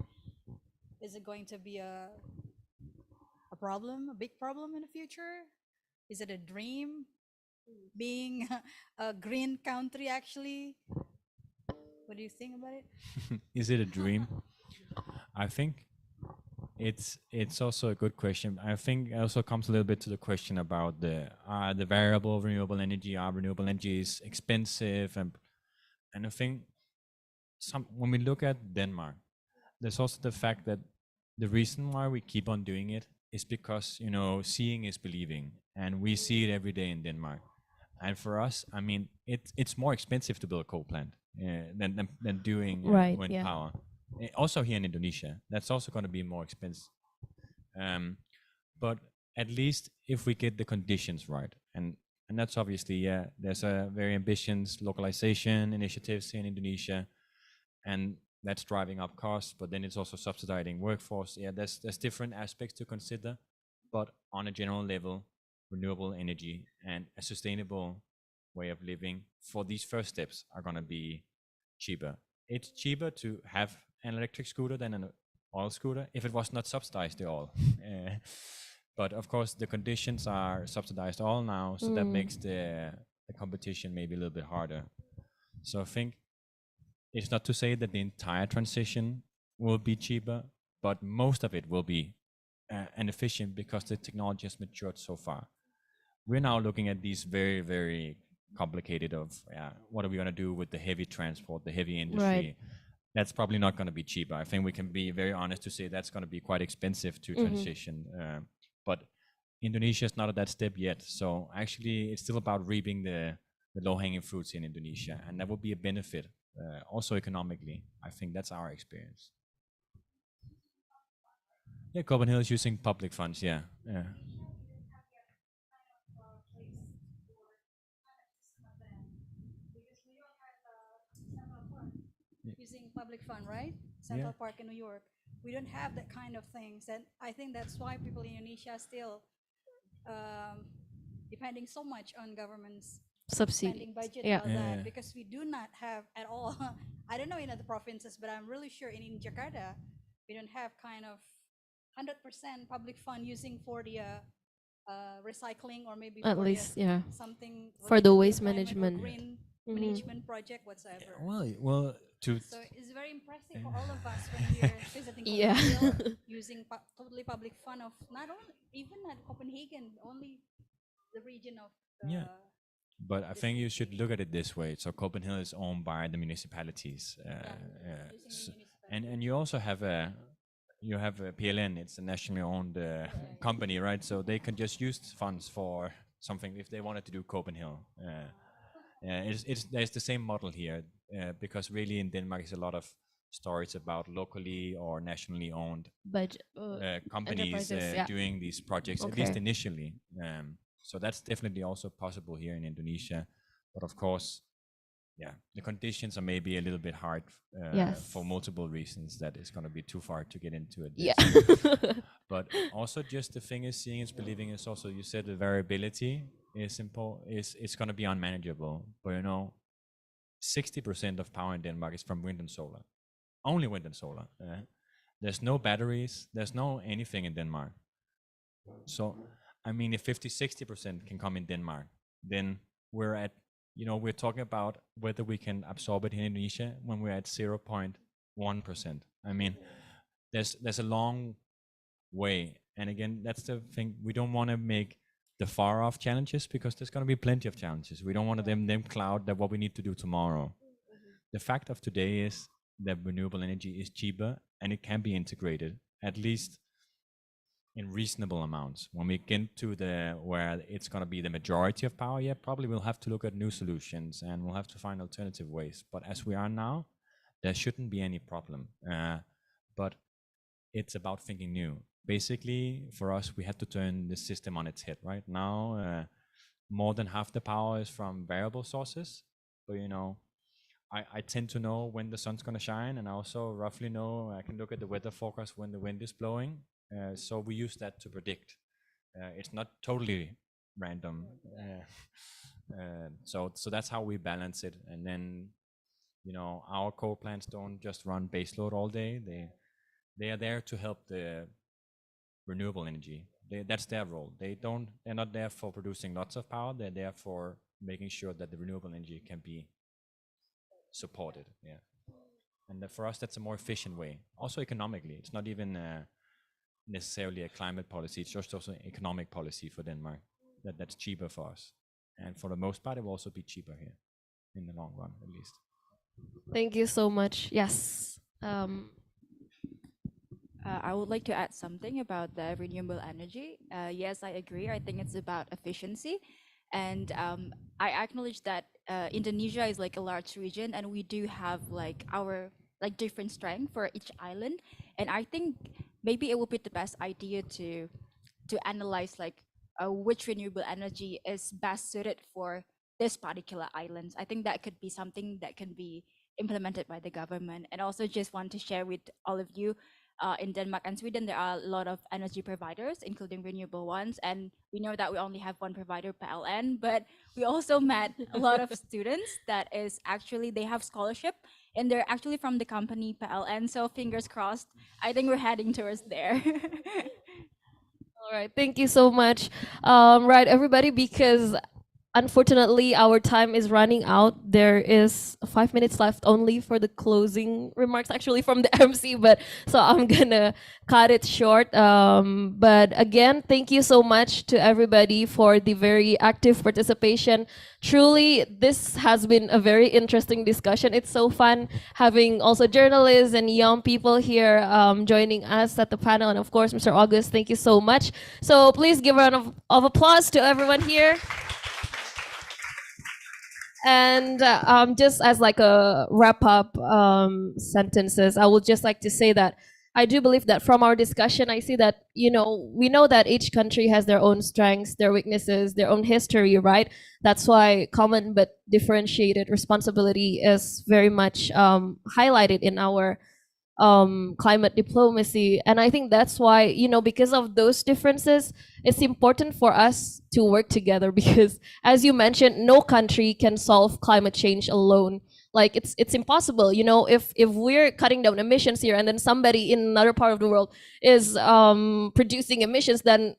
H: Is it going to be a problem, a big problem in the future? Is it a dream being a green country actually? What do you think about it?
F: Is it a dream? I think it's also a good question. I think it also comes a little bit to the question about the variable renewable energy. Are renewable energy is expensive, and I think when we look at Denmark, there's also the fact that the reason why we keep on doing it is because seeing is believing, and we see it every day in Denmark. And for us, I mean, it's more expensive to build a coal plant than doing
E: Right,
F: wind
E: yeah.
F: power. Also here in Indonesia, that's also going to be more expensive. But at least if we get the conditions right, and that's obviously, there's a very ambitious localization initiatives here in Indonesia, and that's driving up costs, but then it's also subsidizing workforce. Yeah, there's different aspects to consider, but on a general level, renewable energy and a sustainable way of living for these first steps are going to be cheaper. It's cheaper to have an electric scooter than an oil scooter if it was not subsidized at all. But of course, the conditions are subsidized all now, so that makes the competition maybe a little bit harder. So I think it's not to say that the entire transition will be cheaper, but most of it will be and efficient because the technology has matured so far. We're now looking at these very, very complicated what are we going to do with the heavy transport, the heavy industry.
E: Right.
F: That's probably not going to be cheaper. I think we can be very honest to say that's going to be quite expensive to transition. But Indonesia is not at that step yet. So actually, it's still about reaping the low-hanging fruits in Indonesia, and that will be a benefit also economically. I think that's our experience. Yeah, Copenhagen is using public funds. Yeah.
H: Using public fund, right? Central Park in New York. We don't have that kind of things, and I think that's why people in Indonesia are still depending so much on government's spending budget about that, because we do not have at all. I don't know in other provinces, but I'm really sure in Jakarta, we don't have kind of 100% public fund using for the recycling, or maybe
E: At
H: for
E: least,
H: the, something
E: for the
H: related to
E: waste
H: climate or
E: management.
H: green management project whatsoever.
F: Well,
H: So it's very impressive for all of us when we're visiting
E: Yeah.
H: Copenhagen, using totally public fund of not only even not Copenhagen, only the region of the,
F: But I think you should look at it this way. So Copenhagen is owned by the municipalities, and you also have a PLN. It's a nationally owned company, right? So they can just use funds for something if they wanted to do Copenhagen. There's the same model here because really in Denmark is a lot of stories about locally or nationally owned companies doing these projects, at least initially. So that's definitely also possible here in Indonesia. But of course, the conditions are maybe a little bit hard for multiple reasons that it's going to be too far to get into it. But also just the thing is seeing is believing is also, you said the variability is it's going to be unmanageable. But 60% of power in Denmark is from wind and solar. Only wind and solar. There's no batteries. There's no anything in Denmark. So, I mean, if 50-60% can come in Denmark, then we're at, we're talking about whether we can absorb it in Indonesia when we're at 0.1%. I mean, there's a long way. And again, that's the thing. We don't want to make the far off challenges because there's going to be plenty of challenges. We don't want them cloud that what we need to do tomorrow. The fact of today is that renewable energy is cheaper and it can be integrated. at least in reasonable amounts. When we get to where it's going to be the majority of power, yeah, probably we'll have to look at new solutions and we'll have to find alternative ways. But as we are now, there shouldn't be any problem. But it's about thinking new. Basically, for us, we had to turn the system on its head. Right now, more than half the power is from variable sources. So, you know, I tend to know when the sun's going to shine, and I also roughly know, I can look at the weather forecast when the wind is blowing. So we use that to predict. It's not totally random. So that's how we balance it. And then, you know, our coal plants don't just run baseload all day. They are there to help the renewable energy. That's their role. They're not there for producing lots of power. They're there for making sure that the renewable energy can be supported. Yeah. And for us, that's a more efficient way. Also economically, it's not even necessarily a climate policy. It's just also an economic policy for Denmark. That's cheaper for us. And for the most part, it will also be cheaper here in the long run, at least.
E: Thank you so much. Yes.
J: I would like to add something about the renewable energy. Yes, I agree. I think it's about efficiency. And I acknowledge that Indonesia is like a large region and we do have like our like different strength for each island. And I think maybe it would be the best idea to analyze like which renewable energy is best suited for this particular islands. I think that could be something that can be implemented by the government. And also just want to share with all of you, in Denmark and Sweden, there are a lot of energy providers, including renewable ones. And we know that we only have one provider, PLN, but we also met a lot of students that is actually, they have scholarship and they're actually from the company PLN. So fingers crossed, I think we're heading towards there.
E: All right, thank you so much. Right, everybody, because unfortunately our time is running out. There is 5 minutes left only for the closing remarks, actually from the MC, but so I'm gonna cut it short. But again, thank you so much to everybody for the very active participation. Truly, this has been a very interesting discussion. It's so fun having also journalists and young people here joining us at the panel. And of course, Mr. August, thank you so much. So please give a round of applause to everyone here. And just as like a wrap up sentences, I would just like to say that I do believe that from our discussion, I see that, you know, we know that each country has their own strengths, their weaknesses, their own history, right? That's why common but differentiated responsibility is very much highlighted in our climate diplomacy. And I think that's why, you know, because of those differences, it's important for us to work together because, as you mentioned, no country can solve climate change alone. Like it's impossible, you know, if we're cutting down emissions here and then somebody in another part of the world is producing emissions, then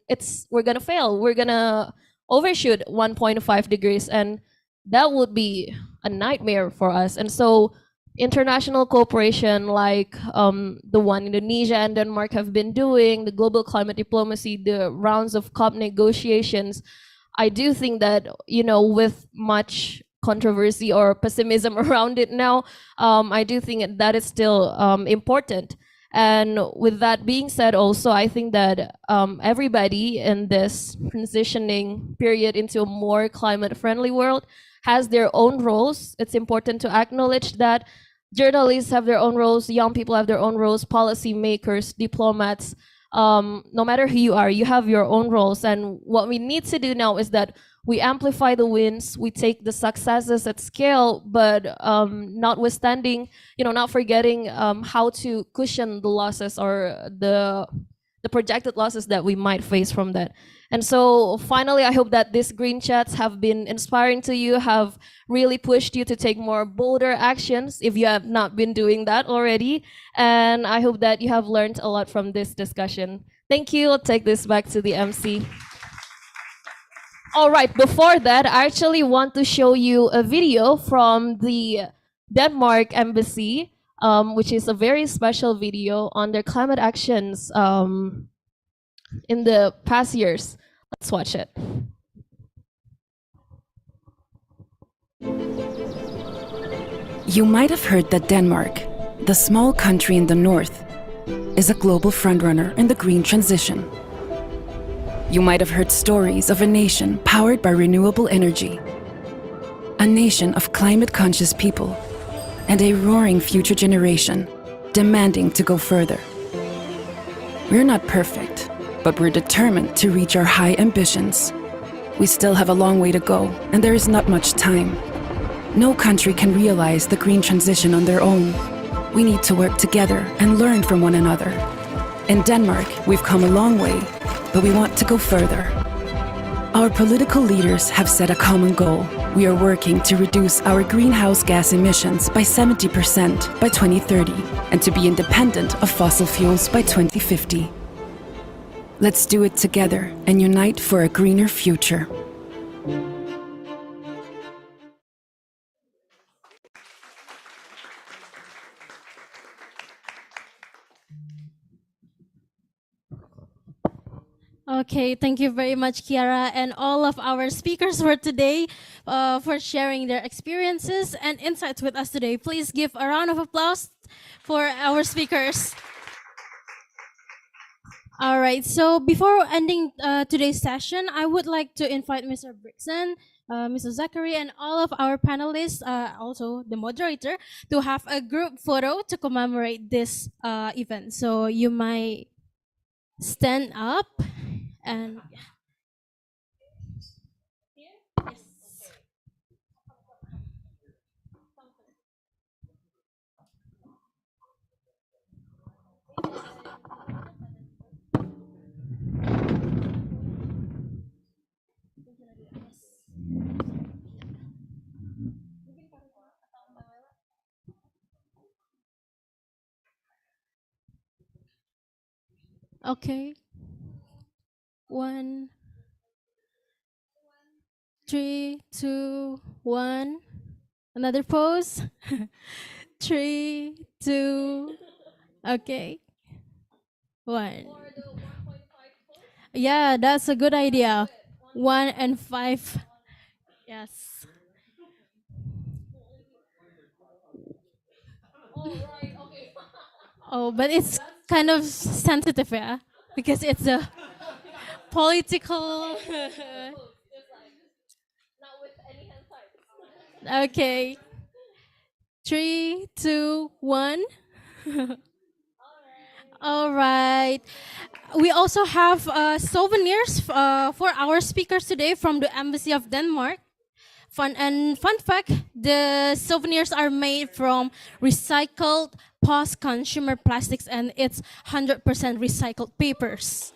E: we're gonna fail. We're gonna overshoot 1.5 degrees, and that would be a nightmare for us. And so international cooperation like the one Indonesia and Denmark have been doing, the global climate diplomacy, the rounds of COP negotiations, I do think that, you know, with much controversy or pessimism around it now, I do think that is still important. And with that being said, also, I think that everybody in this transitioning period into a more climate-friendly world has their own roles. It's important to acknowledge that journalists have their own roles, young people have their own roles, policymakers, diplomats, no matter who you are, you have your own roles. And what we need to do now is that we amplify the wins, we take the successes at scale, but notwithstanding, you know, not forgetting how to cushion the losses or the projected losses that we might face from that. And so finally, I hope that these green chats have been inspiring to you, have really pushed you to take more bolder actions if you have not been doing that already. And I hope that you have learned a lot from this discussion. Thank you. I'll take this back to the MC. All right, before that, I actually want to show you a video from the Denmark embassy, which is a very special video on their climate actions in the past years. Let's watch it.
A: You might have heard that Denmark, the small country in the north, is a global frontrunner in the green transition. You might have heard stories of a nation powered by renewable energy, a nation of climate-conscious people, and a roaring future generation demanding to go further. We're not perfect, but we're determined to reach our high ambitions. We still have a long way to go, and there is not much time. No country can realize the green transition on their own. We need to work together and learn from one another. In Denmark, we've come a long way, but we want to go further. Our political leaders have set a common goal. We are working to reduce our greenhouse gas emissions by 70% by 2030 and to be independent of fossil fuels by 2050. Let's do it together and unite for a greener future.
B: Okay, thank you very much, Kiara, and all of our speakers for today for sharing their experiences and insights with us today. Please give a round of applause for our speakers. All right, so before ending today's session, I would like to invite Mr. Brixen, Mr. Zachary, and all of our panelists, also the moderator, to have a group photo to commemorate this event. So you might stand up and okay. 1, 3, 2, 1. Another pose. 3, 2. Okay. 1. Yeah, that's a good idea. 1 and 5. Yes. Oh, but it's kind of sensitive, yeah, because it's a political. Okay. 3, 2, 1. All right. We also have souvenirs for our speakers today from the Embassy of Denmark. Fun fact, the souvenirs are made from recycled post-consumer plastics and it's 100% recycled papers.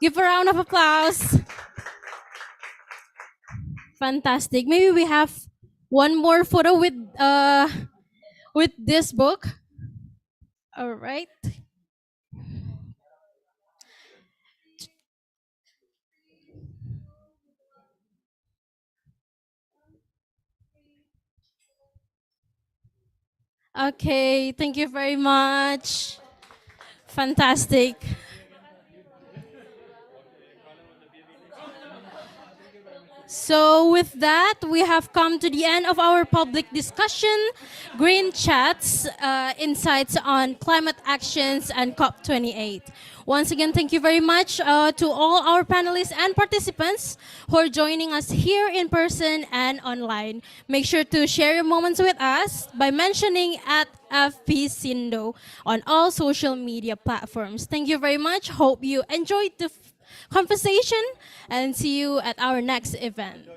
B: Give a round of applause. Fantastic. Maybe we have one more photo with this book. All right. Okay, thank you very much. Fantastic. So with that, we have come to the end of our public discussion, Green Chats, insights on climate actions and COP-28. Once again, thank you very much to all our panelists and participants who are joining us here in person and online. Make sure to share your moments with us by mentioning at FPCindo on all social media platforms. Thank you very much. Hope you enjoyed the conversation and see you at our next event.